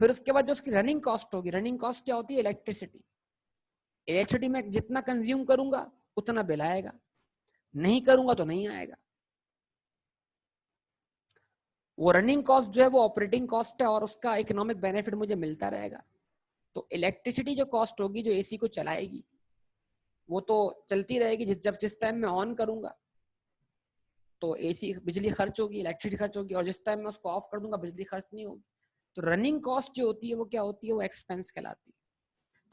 फिर उसके बाद जो उसकी रनिंग कॉस्ट होगी, रनिंग कॉस्ट क्या होती है? इलेक्ट्रिसिटी। इलेक्ट्रिसिटी में जितना कंज्यूम करूंगा उतना बिल आएगा, नहीं करूंगा तो नहीं आएगा। वो रनिंग कॉस्ट जो है वो ऑपरेटिंग कॉस्ट है और उसका इकोनॉमिक बेनिफिट मुझे मिलता रहेगा। तो इलेक्ट्रिसिटी जो कॉस्ट होगी जो एसी को चलाएगी वो तो चलती रहेगी, जिस टाइम मैं ऑन करूंगा तो एसी बिजली खर्च होगी, इलेक्ट्रिसिटी खर्च होगी, और जिस टाइम मैं उसको ऑफ कर दूंगा बिजली खर्च नहीं होगी। तो रनिंग कॉस्ट जो होती है वो क्या होती है, वो एक्सपेंस कहलाती है।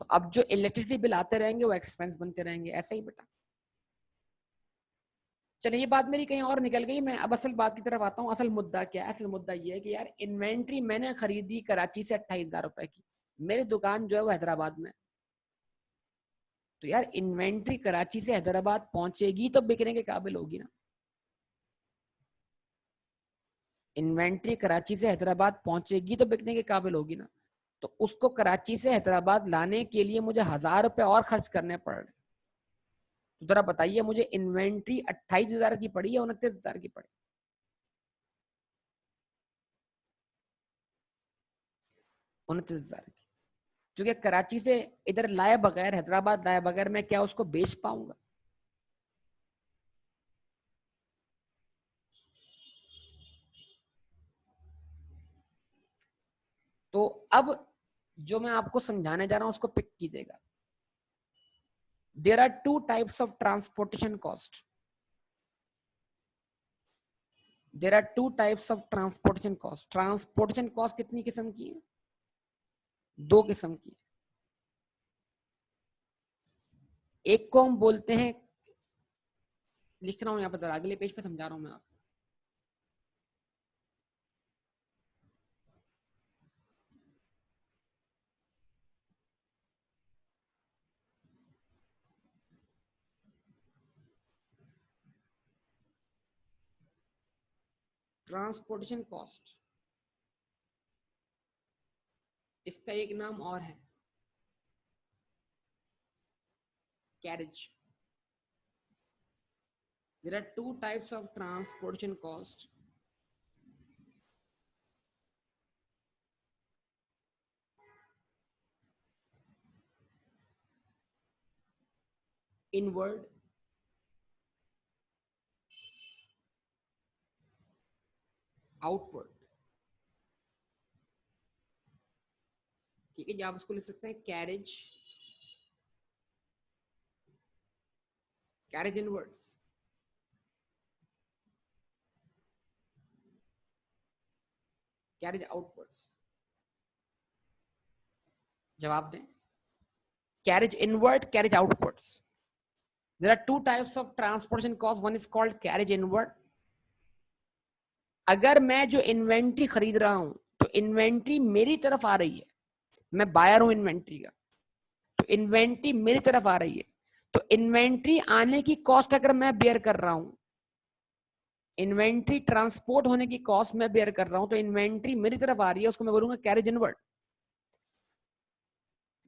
तो अब जो इलेक्ट्रिसिटी बिल आते रहेंगे वो एक्सपेंस बनते रहेंगे, ऐसा ही बेटा। चलिए ये बात मेरी कहीं और निकल गई, मैं अब असल बात की तरफ आता हूँ। असल मुद्दा क्या है? असल मुद्दा ये है कि यार इन्वेंट्री मैंने खरीदी कराची से 28,000 रुपए की, मेरी दुकान जो है वो हैदराबाद में। तो यार इन्वेंट्री कराची से हैदराबाद पहुंचेगी तो बिकने के काबिल होगी ना। इन्वेंट्री कराची से हैदराबाद पहुंचेगी तो बिकने के काबिल होगी ना। तो उसको कराची से हैदराबाद लाने के लिए मुझे 1,000 रुपए और खर्च करने पड़ रहे। तो जरा बताइए मुझे इन्वेंट्री 28,000 की पड़ी या 29,000 की पड़ी? 29,000 की। क्योंकि कराची से इधर लाए बगैर, हैदराबाद लाए बगैर मैं क्या उसको बेच पाऊंगा? तो अब जो मैं आपको समझाने जा रहा हूं उसको पिक कीजिएगा। There are two types of transportation cost. There are two types of transportation cost. Transportation cost कितनी किस्म की है? दो किस्म की। एक को हम बोलते हैं, लिख रहा हूं यहाँ पर, जरा अगले पेज पे समझा रहा हूं मैं आपको। ट्रांसपोर्टेशन कॉस्ट, इसका एक नाम और है, carriage. There are two types of transportation cost. Inward, outward. ठीक है जी, आप इसको लिख सकते हैं carriage, carriage inwards, carriage outwards. जवाब दें। Carriage inward, carriage outwards. There are two types of transportation cost, one is called carriage inward. अगर मैं जो इन्वेंट्री खरीद रहा हूं तो इन्वेंट्री मेरी तरफ आ रही है, मैं बायर हूं इन्वेंट्री का, तो इन्वेंट्री मेरी तरफ आ रही है, तो इन्वेंट्री आने की कॉस्ट अगर मैं बेयर कर रहा हूं, इन्वेंट्री ट्रांसपोर्ट होने की कॉस्ट मैं बेयर कर रहा हूं, तो इन्वेंट्री मेरी तरफ आ रही है, उसको मैं बोलूंगा कैरेज इनवर्ड।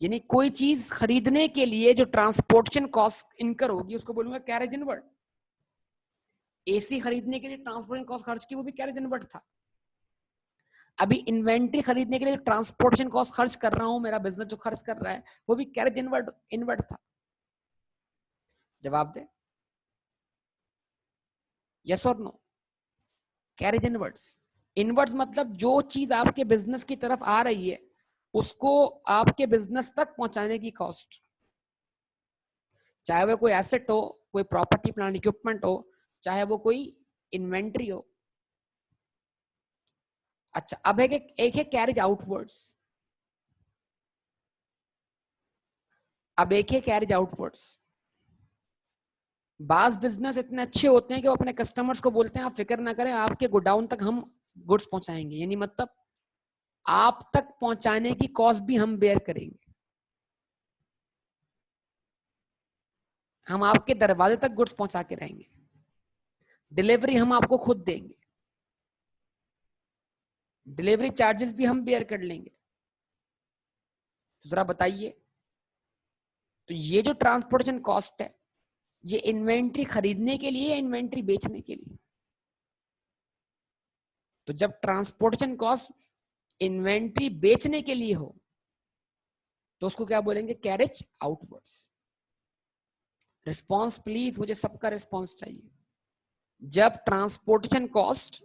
यानी कोई चीज खरीदने के लिए जो ट्रांसपोर्टेशन कॉस्ट इनकर होगी उसको बोलूंगा कैरेज इनवर्ड। एसी खरीदने के लिए ट्रांसपोर्टेशन कॉस्ट खर्च की, वो भी कैरेज इनवर्ड था। अभी इन्वेंट्री खरीदने के लिए ट्रांसपोर्टेशन कॉस्ट खर्च कर रहा हूं, मेरा बिजनेस जो खर्च कर रहा है वो भी कैरेज इनवर्ड था। जवाब दे, यस और नो। Carriage inwards. इनवर्ड्स मतलब जो चीज आपके बिजनेस की तरफ आ रही है उसको आपके बिजनेस तक पहुंचाने की कॉस्ट, चाहे वो कोई एसेट हो, कोई प्रॉपर्टी प्लांट इक्विपमेंट हो, चाहे वो कोई इन्वेंट्री हो। अच्छा, अब एक है कैरेज आउटवर्ड्स। अब एक है कैरेज आउटवर्ड्स। बाज बिजनेस इतने अच्छे होते हैं कि वो अपने कस्टमर्स को बोलते हैं आप फिक्र ना करें, आपके गोडाउन तक हम गुड्स पहुंचाएंगे, यानी मतलब आप तक पहुंचाने की कॉस्ट भी हम बेयर करेंगे, हम आपके दरवाजे तक गुड्स पहुंचा के रहेंगे, डिलीवरी हम आपको खुद देंगे, डिलीवरी चार्जेस भी हम बेयर कर लेंगे। तो जरा बताइए, तो ये जो ट्रांसपोर्टेशन कॉस्ट है ये इन्वेंट्री खरीदने के लिए या इन्वेंट्री बेचने के लिए? तो जब ट्रांसपोर्टेशन कॉस्ट इन्वेंट्री बेचने के लिए हो तो उसको क्या बोलेंगे, कैरेज आउटवर्ड्स। रिस्पॉन्स प्लीज, मुझे सबका रिस्पॉन्स चाहिए। जब ट्रांसपोर्टेशन कॉस्ट,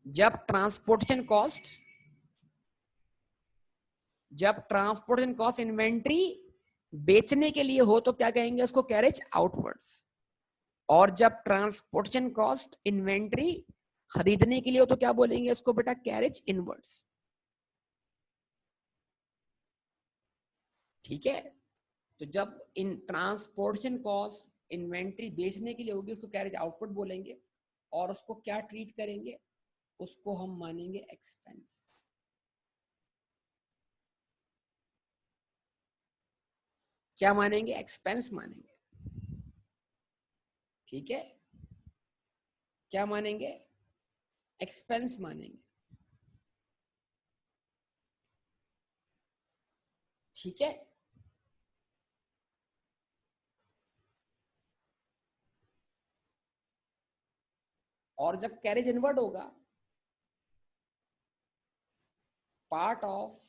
जब ट्रांसपोर्टेशन कॉस्ट जब ट्रांसपोर्टेशन कॉस्ट इन्वेंट्री बेचने के लिए हो तो क्या कहेंगे उसको, कैरेज आउटवर्ड्स। और जब ट्रांसपोर्टेशन कॉस्ट इन्वेंट्री खरीदने के लिए हो तो क्या बोलेंगे उसको बेटा, कैरेज इनवर्ड्स। ठीक है, तो जब इन ट्रांसपोर्टेशन कॉस्ट इन्वेंट्री बेचने के लिए होगी उसको कैरेज आउटवर्ड बोलेंगे, और उसको क्या ट्रीट करेंगे, उसको हम मानेंगे एक्सपेंस। क्या मानेंगे, एक्सपेंस मानेंगे। ठीक है, क्या मानेंगे, एक्सपेंस मानेंगे। ठीक है, और जब कैरेज इनवर्ड होगा, part of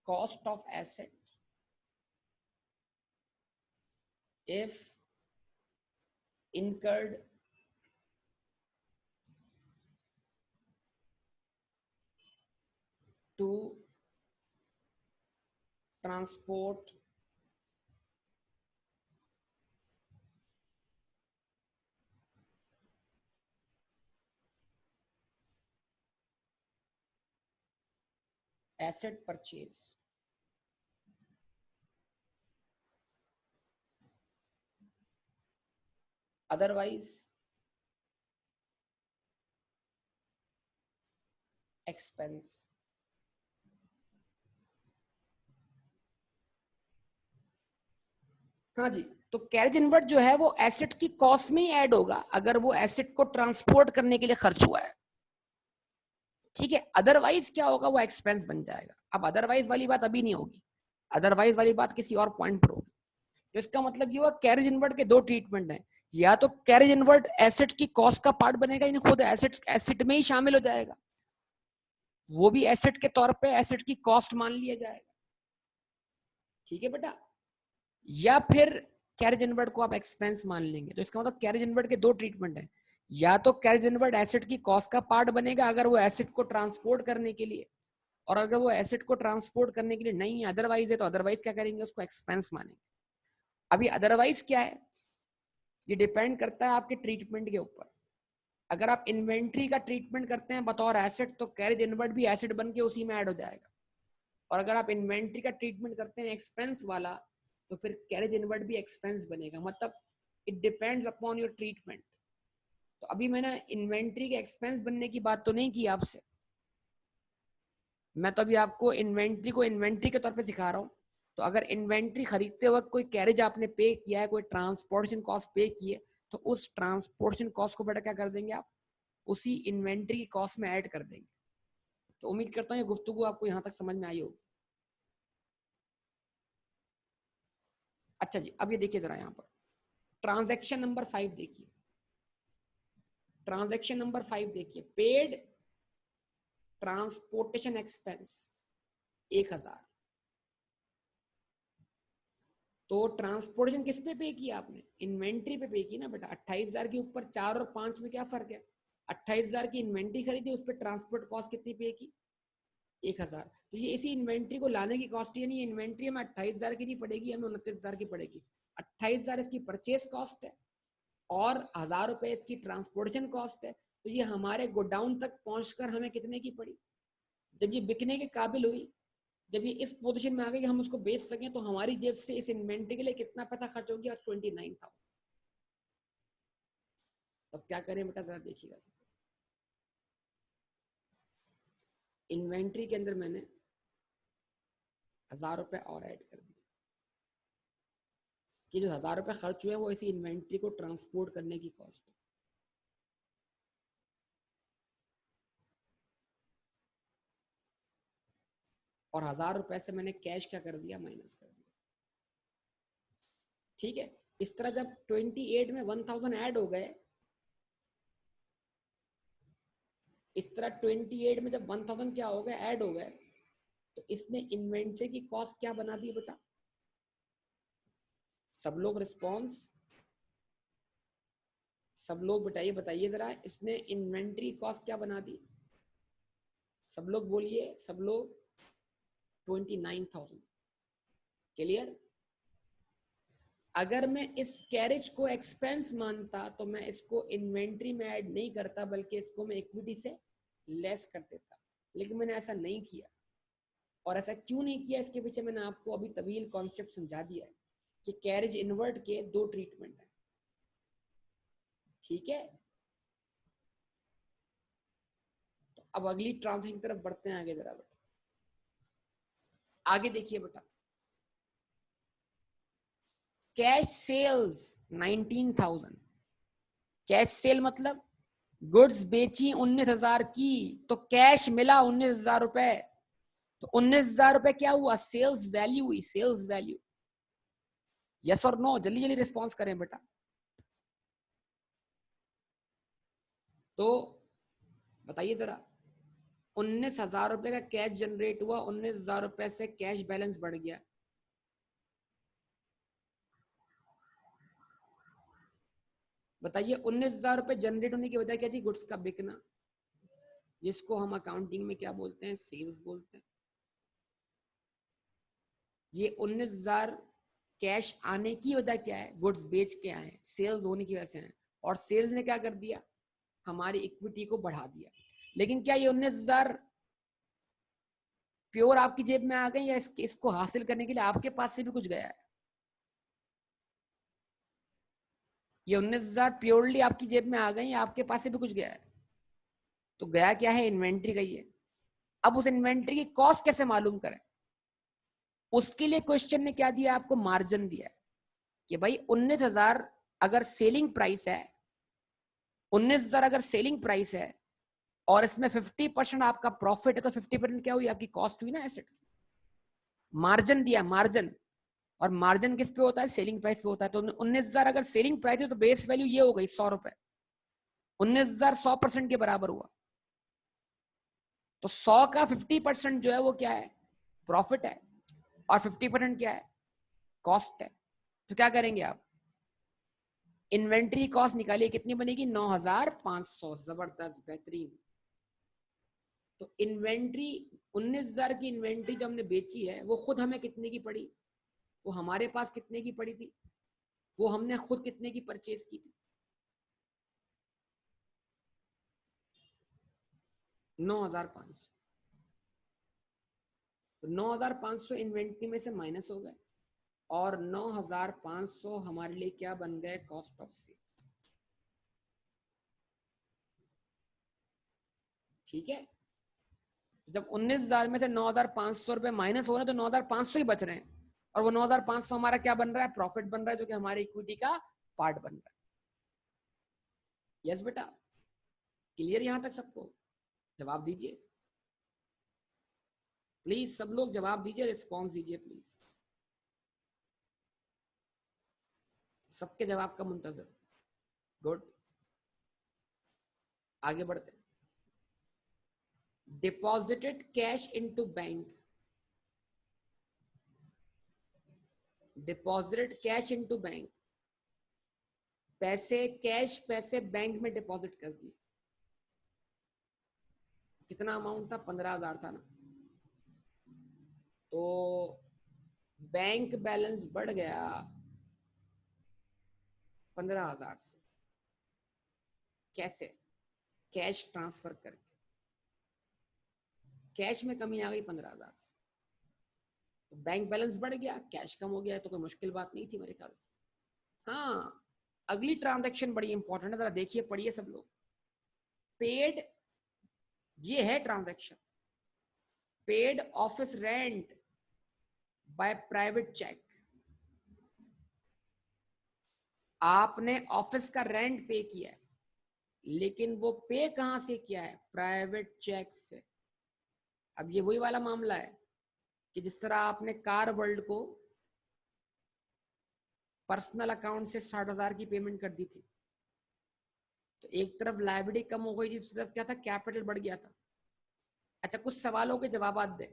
cost of asset if incurred to transport asset purchase, otherwise expense। हाँ जी, तो कैरेज इनवर्ड जो है वो एसेट की कॉस्ट में ही ऐड होगा अगर वो एसेट को ट्रांसपोर्ट करने के लिए खर्च हुआ है। ठीक है, अदरवाइज क्या होगा, वो एक्सपेंस बन जाएगा। अब अदरवाइज वाली बात अभी नहीं होगी, अदरवाइज वाली बात किसी और पॉइंट पर होगी। तो इसका मतलब ये हुआ कैरेज इनवर्ड के दो ट्रीटमेंट हैं, या तो कैरेज इनवर्ड एसेट की कॉस्ट का पार्ट बनेगा, यानी खुद एसेट एसेट में ही शामिल हो जाएगा, वो भी एसेट के तौर पे एसेट की कॉस्ट मान लिया जाएगा। ठीक है बेटा, या फिर कैरेज इनवर्ड को आप एक्सपेंस मान लेंगे। तो इसका मतलब कैरेज इनवर्ड के दो ट्रीटमेंट है, या तो कैरेज इनवर्ड एसेट की कॉस्ट का पार्ट बनेगा अगर वो एसेट को ट्रांसपोर्ट करने के लिए, और अगर वो एसेट को ट्रांसपोर्ट करने के लिए नहीं है, अदरवाइज है, तो अदरवाइज क्या करेंगे, उसको एक्सपेंस मानेंगे। अभी अदरवाइज क्या है, ये डिपेंड करता है आपके ट्रीटमेंट के ऊपर। अगर आप इन्वेंट्री का ट्रीटमेंट करते हैं बतौर एसेट तो कैरेज इनवर्ड भी एसेट बन के उसी में ऐड हो जाएगा, और अगर आप इन्वेंट्री का ट्रीटमेंट करते हैं एक्सपेंस वाला तो फिर कैरेज इनवर्ड भी एक्सपेंस बनेगा। मतलब it depends upon your treatment. तो अभी मैंने इन्वेंट्री के एक्सपेंस बनने की बात तो नहीं की आपसे, मैं तो अभी आपको इन्वेंट्री को इन्वेंट्री के तौर पे सिखा रहा हूँ। तो अगर इन्वेंट्री खरीदते वक्त कोई कैरेज आपने पे किया है, कोई ट्रांसपोर्टेशन कॉस्ट पे की है, तो उस ट्रांसपोर्टेशन कॉस्ट को बेटा क्या कर देंगे आप, उसी इन्वेंट्री की कॉस्ट में ऐड कर देंगे। तो उम्मीद करता हूँ ये गुफ्तगू आपको यहाँ तक समझ में आई होगी। अच्छा जी, अब ये देखिए जरा यहाँ पर ट्रांजैक्शन नंबर 5 देखिए, ट्रांजैक्शन नंबर 5 देखिए, पेड ट्रांसपोर्टेशन एक्सपेंस 1000। तो ट्रांसपोर्टेशन किस पे पे किया आपने, इन्वेंट्री पे पे की ना बेटा। 28,000 के ऊपर 4 और 5 में क्या फर्क है, 28,000 की इन्वेंट्री खरीदी, उस पर ट्रांसपोर्ट कॉस्ट कितनी पे की, 1000। तो ये इसी इन्वेंट्री को लाने की कॉस्ट, यानी इन्वेंट्री हमें 28,000 की नहीं पड़ेगी, हमें 29,000 की पड़ेगी। 28,000 इसकी परचेस कॉस्ट है और 1,000 रुपए इसकी ट्रांसपोर्टेशन कॉस्ट है। तो ये हमारे गोडाउन तक पहुंचकर हमें कितने की पड़ी, जब ये बिकने के काबिल हुई, जब ये इस पोजीशन में आ गई कि हम उसको बेच सकें, तो हमारी जेब से इस इन्वेंट्री के लिए कितना पैसा खर्च हो गया, 29,000। अब क्या करें बेटा, जरा देखिएगा। इन्वेंट्री के अंदर मैंने 1,000 रुपए और ऐड कर दिए कि जो 1,000 रुपए खर्च हुए वो इसी इन्वेंट्री को ट्रांसपोर्ट करने की कॉस्ट है। और 1,000 रुपए से मैंने कैश क्या कर दिया, माइनस कर दिया। ठीक है, इस तरह जब 28 में 1,000 ऐड हो गए, इस तरह 28 में जब 1,000 क्या हो गए, ऐड हो गए, तो इसने इन्वेंट्री की कॉस्ट क्या बना दी बेटा, सब लोग रिस्पॉन्स, सब लोग बताइए बताइए जरा, इसने इन्वेंट्री कॉस्ट क्या बना दी, सब लोग बोलिए, सब लोग। 29,000। क्लियर? अगर मैं इस कैरेज को एक्सपेंस मानता तो मैं इसको इन्वेंट्री में ऐड नहीं करता, बल्कि इसको मैं इक्विटी से लेस कर देता, लेकिन मैंने ऐसा नहीं किया। और ऐसा क्यों नहीं किया, इसके पीछे मैंने आपको अभी तवील कॉन्सेप्ट समझा दिया है कि कैरेज इनवर्ट के 2 ट्रीटमेंट है। ठीक है, तो अब अगली ट्रांजेक्शन की तरफ बढ़ते हैं आगे जरा बेटा। आगे देखिए बेटा, कैश सेल्स 19,000। कैश सेल मतलब गुड्स बेची 19,000 की, तो कैश मिला 19,000 रुपए। तो 19,000 रुपए क्या हुआ? सेल्स वैल्यू हुई, सेल्स वैल्यू। यस और नो, जल्दी जल्दी रिस्पॉन्स करें बेटा। तो बताइए जरा, 19,000 रुपए का कैश जनरेट हुआ, 19,000 रुपए से कैश बैलेंस बढ़ गया। बताइए 19,000 रुपए जनरेट होने की वजह क्या थी? गुड्स का बिकना, जिसको हम अकाउंटिंग में क्या बोलते हैं? सेल्स बोलते हैं। ये 19,000 कैश आने की वजह क्या है? गुड्स बेच के आए, सेल्स होने की वजह से है। और सेल्स ने क्या कर दिया? हमारी इक्विटी को बढ़ा दिया। लेकिन क्या ये 19,000 प्योर आपकी जेब में आ गए, या इसको हासिल करने के लिए आपके पास से भी कुछ गया है? ये 19,000 प्योरली आपकी जेब में आ गए या आपके पास से भी कुछ गया है? तो गया क्या है? इन्वेंट्री गई है। अब उस इन्वेंट्री की कॉस्ट कैसे मालूम करें? उसके लिए क्वेश्चन ने क्या दिया आपको? मार्जिन दिया है कि भाई 19,000 अगर सेलिंग प्राइस है, 19,000 अगर सेलिंग प्राइस है और इसमें 50% आपका प्रॉफिट है, तो 50% क्या हुई? आपकी कॉस्ट हुई ना एसेट। मार्जिन दिया, मार्जिन। और मार्जिन किस पे होता है? सेलिंग प्राइस पे होता है। तो 19,000 अगर सेलिंग प्राइस है तो बेस वैल्यू ये हो गई 100 रुपए। 19,000 100% के बराबर हुआ, तो 100 का 50% जो है वो क्या है? प्रॉफिट है। और 50% क्या है? कॉस्ट है। तो क्या करेंगे आप? इन्वेंट्री कॉस्ट निकालिए, कितनी बनेगी? 9,500। जबरदस्त, बेहतरीन। तो इन्वेंट्री 19,000 की इन्वेंट्री जो हमने बेची है, वो खुद हमें कितने की पड़ी? वो हमारे पास कितने की पड़ी थी? वो हमने खुद कितने की परचेज की थी? 9,500। तो 9,500 इन्वेंट्री में से माइनस हो गए, और 9,500 हमारे लिए क्या बन गए? Cost of sales. ठीक है, जब 19,000 में से 9,500 रुपए माइनस हो रहे हैं, तो 9,500 ही बच रहे हैं, और वो 9,500 हमारा क्या बन रहा है? प्रॉफिट बन रहा है, जो कि हमारी इक्विटी का पार्ट बन रहा है। यस बेटा, क्लियर यहां तक सबको? जवाब दीजिए प्लीज, सब लोग जवाब दीजिए, रिस्पॉन्स दीजिए प्लीज। सबके जवाब का मुंतजर। गुड, आगे बढ़ते। Deposited cash into bank. Deposited cash into bank, पैसे, कैश पैसे बैंक में डिपॉजिट कर दिए। कितना अमाउंट था? 15,000 था ना। तो बैंक बैलेंस बढ़ गया 15,000 से। कैसे? कैश ट्रांसफर करके कैश में कमी आ गई 15,000 से। तो बैंक बैलेंस बढ़ गया, कैश कम हो गया, तो कोई मुश्किल बात नहीं थी मेरे ख्याल से। हाँ, अगली ट्रांजैक्शन बड़ी इंपॉर्टेंट है, जरा देखिए, पढ़िए सब लोग। पेड, ये है transaction. Paid office rent by private cheque. आपने ऑफिस का रेंट पे किया है, लेकिन वो पे कहां से किया है? प्राइवेट चेक से। अब ये वही वाला मामला है कि जिस तरह आपने कार वर्ल्ड को पर्सनल अकाउंट से 60,000 की पेमेंट कर दी थी, तो एक तरफ लायबिलिटी कम हो गई थी, दूसरी तरफ क्या था? कैपिटल बढ़ गया था। अच्छा, कुछ सवालों के जवाब दे।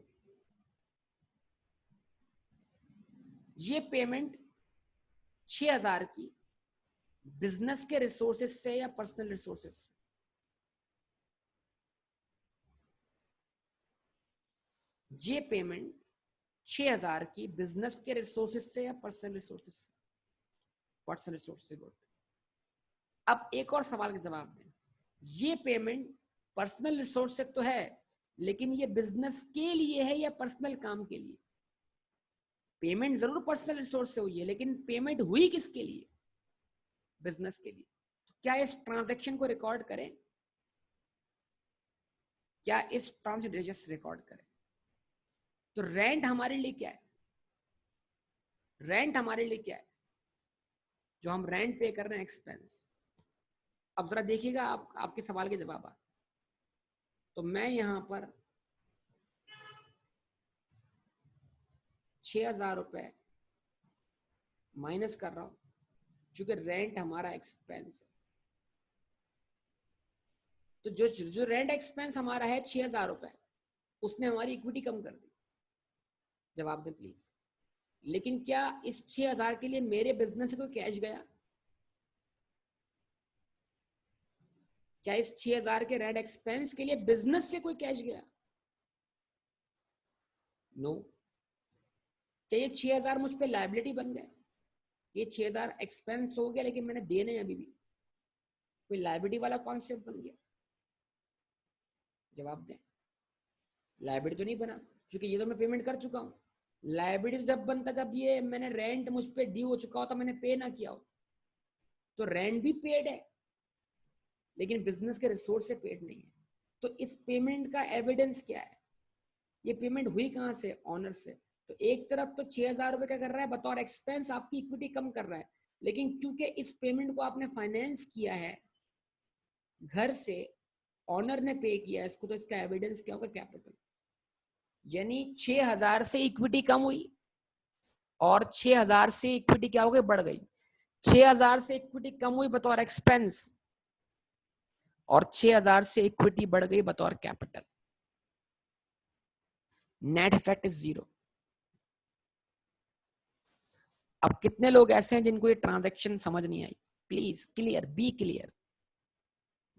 ये पेमेंट 6,000 की बिजनेस के रिसोर्सेज से या पर्सनल रिसोर्सेज से? ये पेमेंट 6,000 की बिजनेस के रिसोर्सेज से या पर्सनल रिसोर्सेज से? पर्सनल रिसोर्स से। गुड। अब एक और सवाल का जवाब दें, ये पेमेंट पर्सनल रिसोर्स से तो है, लेकिन ये बिजनेस के लिए है या पर्सनल काम के लिए? पेमेंट जरूर पर्सनल रिसोर्स से हुई है, लेकिन पेमेंट हुई किसके लिए? बिजनेस के लिए। तो क्या इस ट्रांजैक्शन को रिकॉर्ड करें? क्या इस ट्रांजैक्शन रिकॉर्ड करें? तो रेंट हमारे लिए क्या है? रेंट हमारे लिए क्या है? जो हम रेंट पे कर रहे हैं, एक्सपेंस। अब जरा देखिएगा, आपके सवाल के जवाब। तो मैं यहां पर 6,000 रुपए माइनस कर रहा हूं, क्योंकि रेंट हमारा एक्सपेंस है। तो जो रेंट एक्सपेंस हमारा है 6,000 रुपए, उसने हमारी इक्विटी कम कर दी। जवाब दें प्लीज। लेकिन क्या इस 6,000 के लिए मेरे बिजनेस से कोई कैश गया? क्या इस 6,000 के रेंट एक्सपेंस के लिए बिजनेस से कोई कैश गया? नो। क्या ये 6,000 मुझ पे लायबिलिटी बन गए? ये 6,000 एक्सपेंस हो गया, लेकिन मैंने देने अभी भी, कोई लायबिलिटी वाला कॉन्सेप्ट बन गया? जवाब दें। लायबिलिटी तो नहीं बना, क्योंकि ये तो मैं पेमेंट कर चुका हूं। लायबिलिटी जब बनता जब ये मैंने रेंट मुझ पे ड्यू हो चुका होता, मैंने पे ना किया हो। तो रेंट भी पेड है, लेकिन बिजनेस के रिसोर्स से पेड नहीं है। तो इस पेमेंट का एविडेंस क्या है? ये पेमेंट हुई कहां से? ऑनर से। तो एक तरफ तो 6,000 रुपए क्या कर रहा है, बतौर एक्सपेंस आपकी इक्विटी कम कर रहा है, लेकिन क्योंकि इस पेमेंट को आपने फाइनेंस किया है घर से, ऑनर ने पे किया इसको, तो इसका एविडेंस क्या होगा? कैपिटल। यानी 6,000 से इक्विटी कम हुई, और 6,000 से इक्विटी क्या हो गई? बढ़ गई। 6,000 से इक्विटी कम हुई बतौर एक्सपेंस, और 6,000 से इक्विटी बढ़ गई बतौर कैपिटल। Net effect is 0। अब कितने लोग ऐसे हैं जिनको ये ट्रांजैक्शन समझ नहीं आई? Please clear, be clear.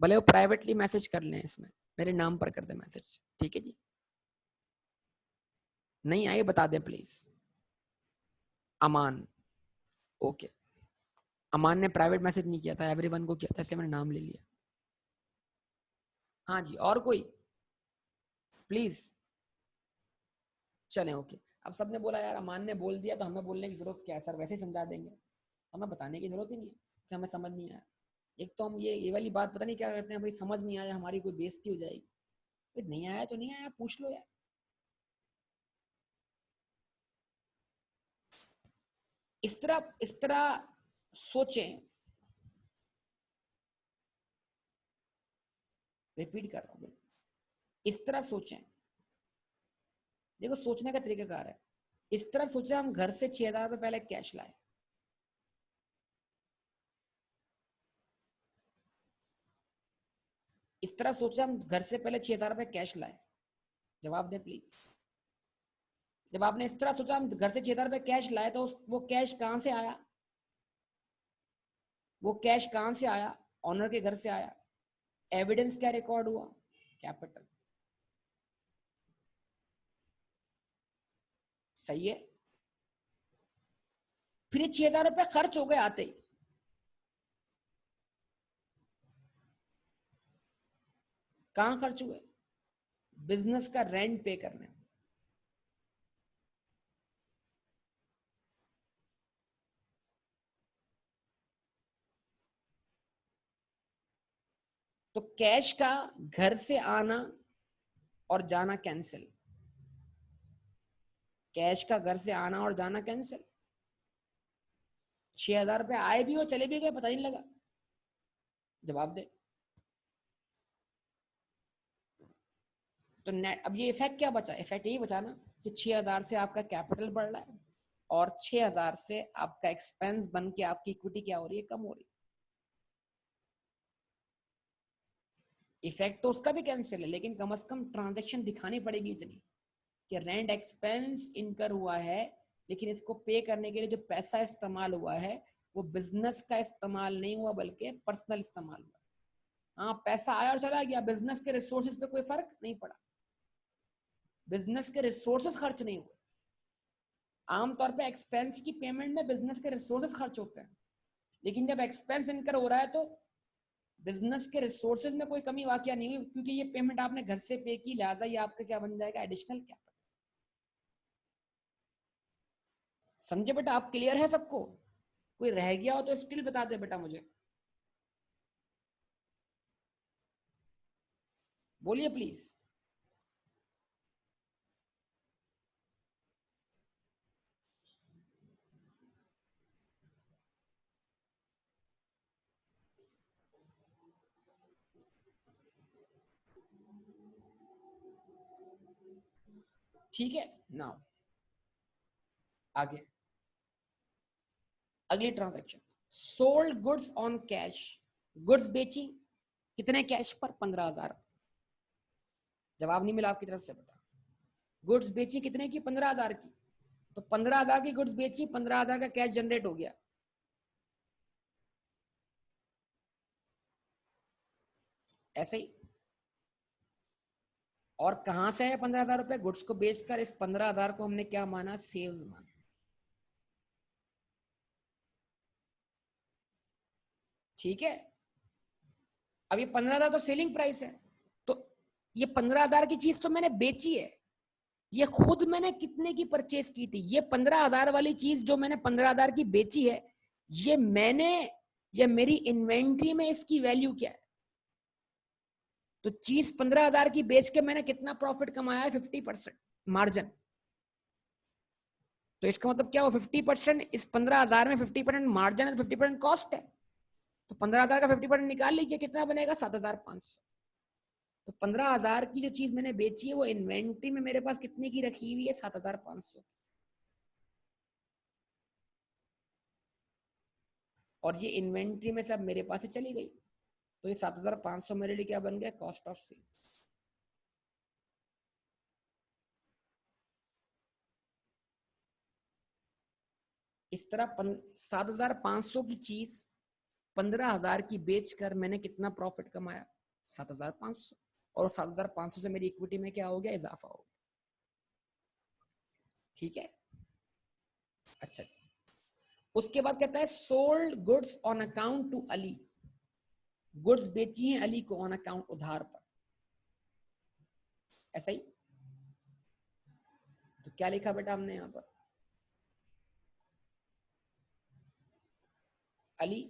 भले वो प्राइवेटली मैसेज कर लें, इसमें मेरे नाम पर कर दे मैसेज, ठीक है जी? नहीं आए बता दें प्लीज। Aman, okay. अमान ने प्राइवेट मैसेज नहीं किया था, एवरीवन को किया था, इसलिए मैंने नाम ले लिया। हाँ जी, और कोई प्लीज? चलें, ओके। अब सबने बोला यार अमान ने बोल दिया, तो हमें बोलने की जरूरत क्या है सर, वैसे ही समझा देंगे। हमें बताने की जरूरत ही नहीं है कि हमें समझ नहीं आया। एक तो हम ये वाली बात पता नहीं क्या करते हैं, भाई समझ नहीं आया हमारी कोई बेइज्जती हो जाएगी। भाई नहीं आया तो नहीं आया, पूछ लो यार। इस तरह सोचें। रिपीट कर रहा हूं, इस तरह सोचें। देखो सोचने का तरीकाकार है। इस तरह सोचे, हम घर से 6,000 रुपए पहले कैश लाए। इस तरह सोचे, हम घर से पहले 6,000 रुपए कैश लाए। जवाब दें प्लीज। जब आपने इस तरह सोचा, हम घर से 6,000 रुपए कैश लाए, तो वो कैश कहां से आया? वो कैश कहां से आया? ऑनर के घर से आया। एविडेंस क्या रिकॉर्ड हुआ? कैपिटल। सही है। फिर 6,000 रुपए खर्च हो गए आते ही। कहां खर्च हुए? बिजनेस का रेंट पे करने में। तो कैश का घर से आना और जाना कैंसिल। कैश का घर से आना और जाना कैंसिल। 6,000 रुपए आए भी और चले भी गए, पता नहीं लगा। जवाब दे। तो नेट, अब ये इफेक्ट क्या बचा? इफेक्ट यही बचा ना कि 6,000 से आपका कैपिटल बढ़ रहा है, और 6,000 से आपका एक्सपेंस बन के आपकी इक्विटी क्या हो रही है? कम हो रही है। इफेक्ट तो उसका भी कैंसिल है, लेकिन कम से कम ट्रांजैक्शन दिखानी पड़ेगी इतनी कि रेंट एक्सपेंस इनकर हुआ है, लेकिन इसको पे करने के लिए जो पैसा इस्तेमाल हुआ है, वो बिजनेस का इस्तेमाल नहीं हुआ, बल्कि पर्सनल इस्तेमाल हुआ। हाँ, पैसा आया और चला गया, बिजनेस के रिसोर्सेज पे कोई फर्क नहीं पड़ा। बिजनेस के रिसोर्सेज खर्च नहीं हुए, आमतौर पे एक्सपेंस की पेमेंट में बिजनेस के रिसोर्सेज खर्च होते हैं, लेकिन जब एक्सपेंस इनकर हो रहा है तो बिजनेस के रिसोर्सेज में कोई कमी वाकया नहीं हुई, क्योंकि ये पेमेंट आपने घर से पे की, लिहाजा ये आपका क्या बन जाएगा, एडिशनल कैपिटल। समझे बेटा? आप क्लियर है सबको? कोई रह गया हो तो स्टिल बता दे बेटा मुझे, बोलिए प्लीज। ठीक है, नाउ आगे अगली transaction, sold goods on cash. Goods बेची कितने कैश पर? 15,000। जवाब नहीं मिला आपकी तरफ से बेटा। गुड्स बेची कितने की? 15,000 की। तो 15,000 की गुड्स बेची, 15,000 का कैश जनरेट हो गया, ऐसे ही। और कहां से है 15,000 रुपए? गुड्स को बेचकर। इस 15,000 को हमने क्या माना? सेल्स माना। ठीक है, अब ये 15,000 तो सेलिंग प्राइस है, तो ये 15,000 की चीज तो मैंने बेची है। ये खुद मैंने कितने की परचेज की थी? ये 15,000 वाली चीज जो मैंने 15,000 की बेची है, ये मैंने, ये मेरी इन्वेंट्री में इसकी वैल्यू क्या है? तो चीज 15,000 की बेच के मैंने कितना प्रॉफिट कमाया है? 50% मार्जिन। तो इसका मतलब क्या हो? 50% इस 15,000 में 50% मार्जिन है, 50% कॉस्ट है। तो 15,000 का 50% निकाल लीजिए, कितना बनेगा? 7,500। तो 15,000 की जो चीज मैंने बेची है वो इन्वेंट्री में मेरे पास कितने की रखी हुई है? 7,500। और ये इन्वेंट्री में सब मेरे पास से चली गई, तो ये 7,500 मेरे लिए क्या बन गया? Cost of sales. इस तरह 7,500 की चीज 15,000 की बेचकर मैंने कितना प्रॉफिट कमाया? 7,500। और 7,500 से मेरी इक्विटी में क्या हो गया? इजाफा हो गया। ठीक है, अच्छा। उसके बाद कहता है sold goods on account to Ali. Goods बेची हैं अली को ऑन अकाउंट, उधार पर, ऐसा ही। तो क्या लिखा बेटा हमने यहां पर? अली,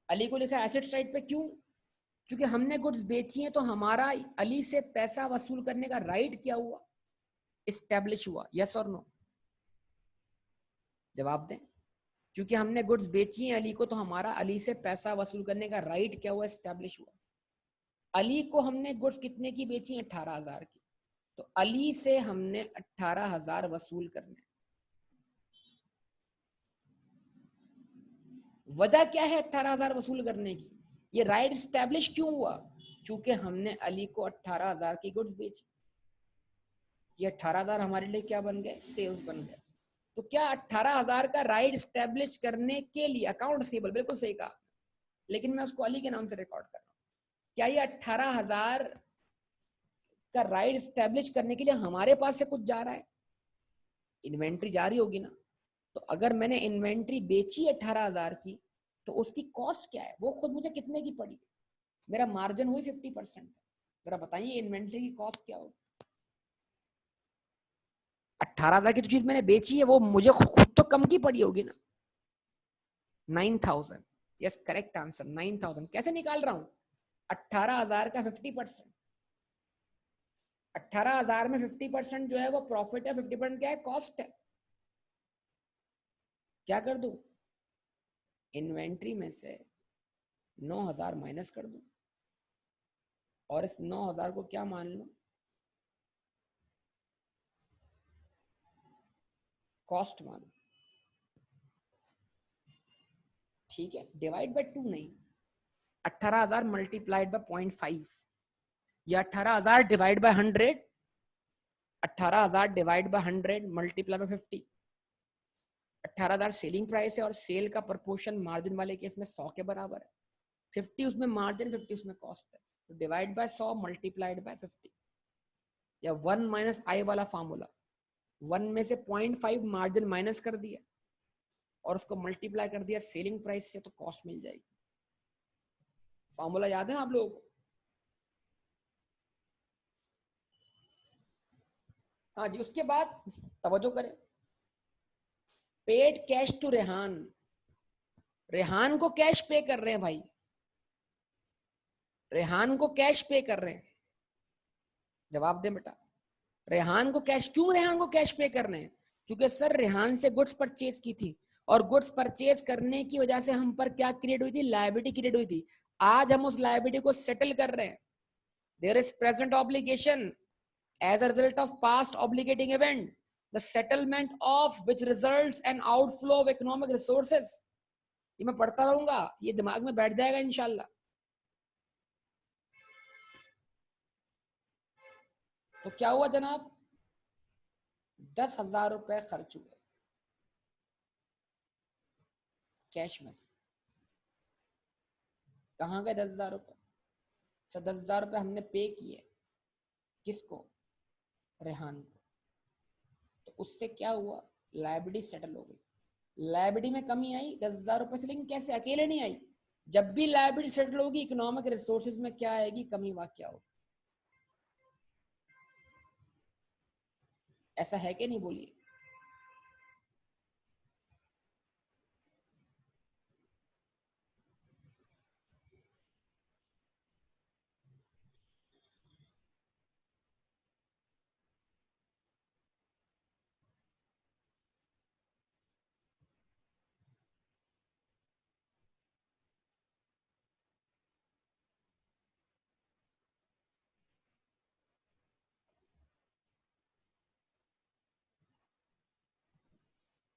अली को लिखा एसेट साइड पे, क्यों? क्योंकि हमने गुड्स बेची हैं, तो हमारा अली से पैसा वसूल करने का राइट क्या हुआ? इस्टेब्लिश हुआ। यस और नो? जवाब दें। क्योंकि हमने गुड्स बेची हैं अली को, तो हमारा अली से पैसा वसूल करने का राइट क्या हुआ? इस्टेब्लिश हुआ। अली को हमने गुड्स कितने की बेची? 18,000 की। तो अली से हमने 18,000 वसूल करने। वजह क्या है 18,000 वसूल करने की? ये राइट स्टैब्लिश क्यों हुआ? क्योंकि हमने अली को 18,000 की गुड्स बेची। ये 18,000 हमारे लिए क्या बन गए? सेल्स बन गए। तो क्या 18,000 का राइट स्टैब्लिश करने के लिए अकाउंट रिसीवेबल, बिल्कुल सही कहा, लेकिन मैं उसको अली के नाम से रिकॉर्ड कर रहा हूं। क्या ये 18,000 का राइट स्टैब्लिश करने के लिए हमारे पास से कुछ जा रहा है? इन्वेंट्री जारी होगी ना। तो अगर मैंने इन्वेंट्री बेची 18,000 की, तो उसकी कॉस्ट क्या है? वो खुद मुझे कितने की पड़ी? मेरा मार्जिन हुई 50%। जरा बताइए इन्वेंट्री की कॉस्ट क्या होगी? 18,000 की जो चीज मैंने बेची है वो मुझे खुद तो कम की पड़ी होगी ना, 9,000। Yes, correct answer 9,000। कैसे निकाल रहा हूं? 18,000 का 50%। 18,000 में 50% जो है वो प्रॉफिट है, 50% क्या है? कॉस्ट है। क्या कर दूं? इन्वेंट्री में से 9,000 माइनस कर दूं, और इस 9,000 को क्या मान लूं? कॉस्ट मान लूं। ठीक है, डिवाइड बाय 2 नहीं, 18,000 मल्टीप्लाइड बाय 0.5, या 18,000 divide by 100, 18,000 divide by 100 multiply by 50। 18,000 selling price है, और सेल का प्रपोर्शन मार्जिन वाले केस में 100 के बराबर है। 50 उसमें मार्जिन, 50 उसमें कॉस्ट है, तो डिवाइड बाय 100 मल्टीप्लाइड बाय 50, या 1 माइनस आई वाला फॉर्मूला। 1 में से 0.5 मार्जिन माइनस कर दिया और उसको मल्टीप्लाई कर दिया सेलिंग प्राइस से, तो कॉस्ट मिल जाएगी। फॉर्मूला याद है आप लोगों को? हाँ जी। उसके बाद तवज्जो करें, paid cash to Rehan, Rehan को कैश पे कर रहे हैं भाई, रेहान को कैश पे कर रहे हैं। जवाब दें बेटा, रेहान को कैश, क्यों रेहान को कैश पे कर रहे हैं? क्योंकि सर रेहान से गुड्स परचेज की थी और गुड्स परचेज करने की वजह से हम पर क्या क्रिएट हुई थी? लायबिलिटी क्रिएट हुई थी। आज हम उस लायबिलिटी को सेटल कर रहे हैं। There is present obligation as a result of past obligating event, the settlement of which results an outflow of economic resources। ये मैं पढ़ता रहूंगा, ये दिमाग में बैठ जाएगा इंशाल्लाह। तो क्या हुआ जनाब, 10,000 रुपए खर्च हुए कैश में से। कहाँ गए 10,000 रुपए? अच्छा, 10,000 रुपए हमने पे किए, किसको? रेहान को। तो उससे क्या हुआ? लायबिलिटी सेटल हो गई। लायबिलिटी में कमी आई 10,000 रुपए से, लेकिन कैसे? अकेले नहीं आई। जब भी लायबिलिटी सेटल होगी, इकोनॉमिक रिसोर्सेज में क्या आएगी? कमी वाकया होगी। ऐसा है कि नहीं, बोलिए।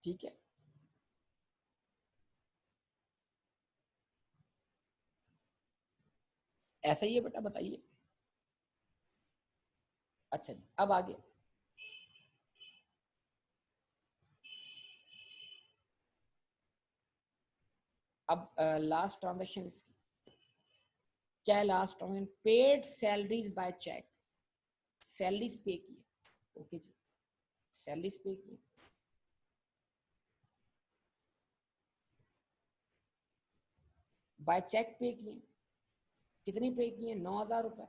ठीक है, ऐसा ही है बेटा, बताइए। अच्छा जी, अब आगे। अब लास्ट ट्रांजेक्शन इसकी क्या है? Last transaction, paid salaries by cheque, salaries pay की। ओके जी, सैलरीज पे की, बाय चेक पे की। कितनी पे की है? 9,000 रुपए।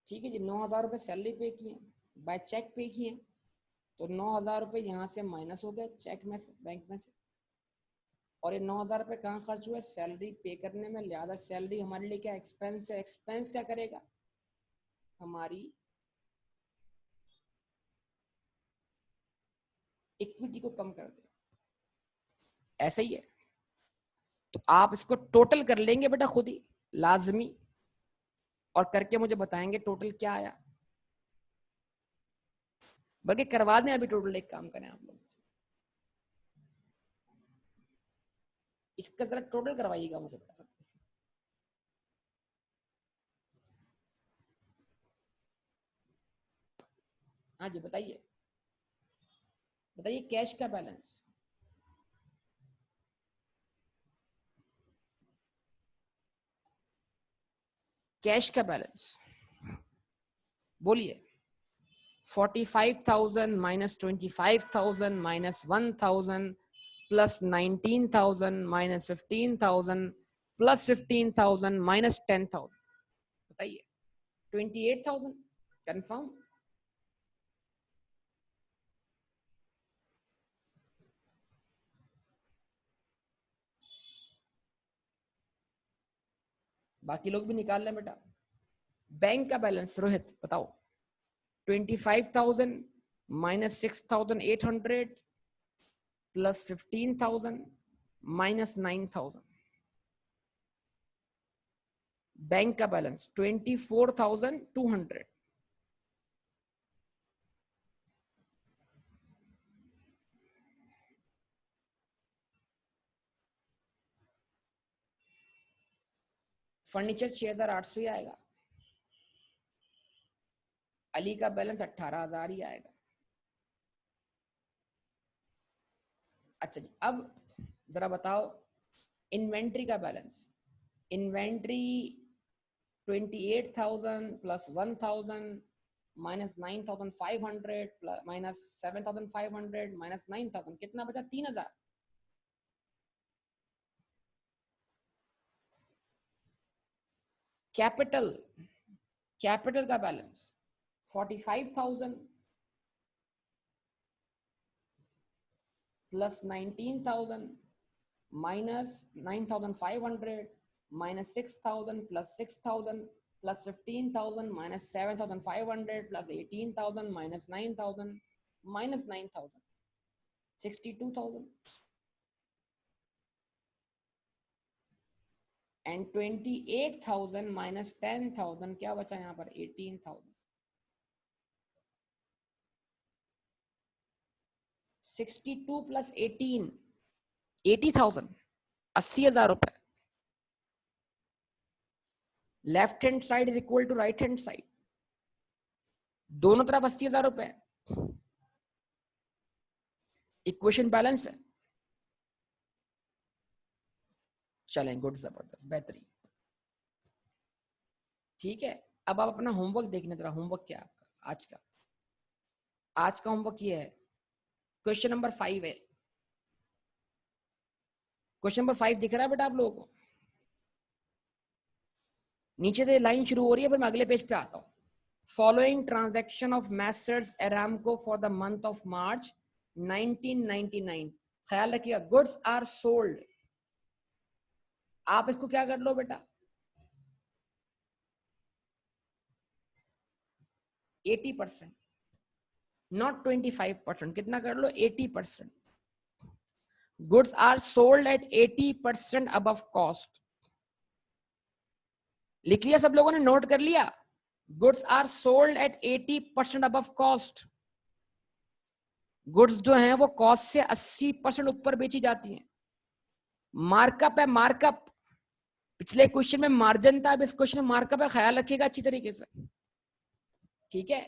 ठीक है जी, 9,000 रुपए सैलरी पे की है, बाय चेक पे की है। तो 9,000 रुपए यहाँ से माइनस हो गए चेक में से, बैंक में से। और ये 9,000 रुपए कहाँ खर्च हुए? सैलरी पे करने में। लिहाजा सैलरी हमारे लिए क्या? एक्सपेंस है। एक्सपेंस क्या करेगा? हमारी इक्विटी को कम कर दे। ऐसा ही है। तो आप इसको टोटल कर लेंगे बेटा खुद ही, लाजमी, और करके मुझे बताएंगे टोटल क्या आया। बल्कि करवा दें अभी टोटल, एक काम करें आप लोग, इसका जरा टोटल करवाइएगा मुझे बता सकते। हाँ जी, बताइए, बताइए कैश का बैलेंस। कैश का बैलेंस बोलिए। 45,000 minus 25,000 minus 1,000 plus 19,000 minus 15,000 plus 15,000 minus 10,000। बताइए, 28,000 कंफर्म? बाकी लोग भी निकाल लें बेटा। बैंक का बैलेंस रोहित बताओ। 25,000 माइनस 6,800 प्लस 15,000 माइनस 9,000। बैंक का बैलेंस 24,200। फर्नीचर 6,800 ही आएगा। अली का बैलेंस 18,000 ही आएगा। अच्छा जी, अब जरा बताओ इन्वेंट्री का balance. Inventory 28,000 plus 1,000 minus 9,500 minus 7,500 minus 9,000 कितना बचा? 3,000। कैपिटल, कैपिटल का balance 45,000 plus 19,000 minus 9,500 minus 6,000 plus 6,000 plus 15,000 minus 7,500 plus 18,000 minus 9,000 minus 9,000 62,000 and 28,000 minus 10,000 क्या बचा यहाँ पर? 18,000। 62 प्लस 18 80,000, 80,000 रुपए। Left hand side is equal to right hand side, दोनों तरफ 80,000 रुपए। इक्वेशन बैलेंस है। चलें, गुड, जबरदस्त, बेहतरीन। ठीक है, अब आप अपना होमवर्क देखने जरा। होमवर्क क्या है आपका आज का? आज का होमवर्क ये है, क्वेश्चन नंबर 5 है। क्वेश्चन नंबर 5 दिख रहा है बेटा आप लोगों को? नीचे से लाइन शुरू हो रही है, फिर मैं अगले पेज पे आता हूं। Following transaction of Messrs Aramco for the month of March 1999। ख्याल रखिएगा, गुड्स आर सोल्ड। आप इसको क्या कर लो बेटा, 80%, नॉट 25%। कितना कर लो? 80%। Goods are sold at 80% above cost. लिख लिया सब लोगों ने? नोट कर लिया? Goods are sold at 80% above cost. Goods जो हैं वो कॉस्ट से 80% ऊपर बेची जाती हैं। मार्कअप है, मार्कअप। पिछले क्वेश्चन में मार्जिन था, अब इस क्वेश्चन में मार्कअप है। ख्याल रखिएगा अच्छी तरीके से, ठीक है?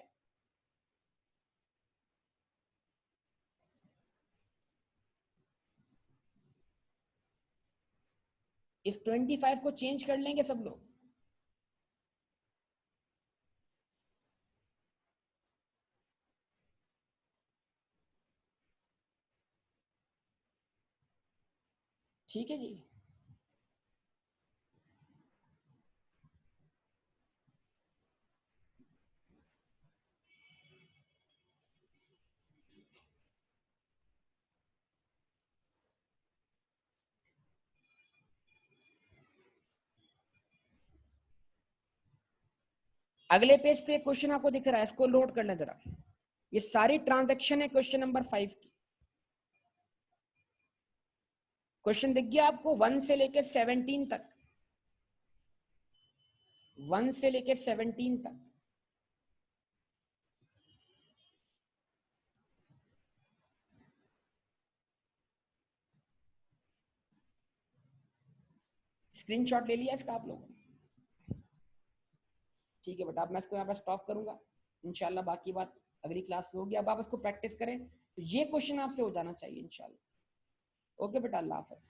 इस 25 को चेंज कर लेंगे सब लोग। ठीक है जी। अगले पेज पे क्वेश्चन आपको दिख रहा है, इसको नोट करना जरा। ये सारी ट्रांजैक्शन है क्वेश्चन नंबर 5 की। क्वेश्चन दिख गया आपको? 1 से लेके 17 तक, 1 से लेके 17 तक। स्क्रीनशॉट ले लिया इसका आप लोगों ने? ठीक है बेटा, अब मैं इसको यहाँ पे स्टॉप करूंगा। इंशाल्लाह बाकी बात अगली क्लास में होगी। अब आप इसको प्रैक्टिस करें, तो ये क्वेश्चन आपसे हो जाना चाहिए इंशाल्लाह। ओके बेटा, अल्लाह हाफिज।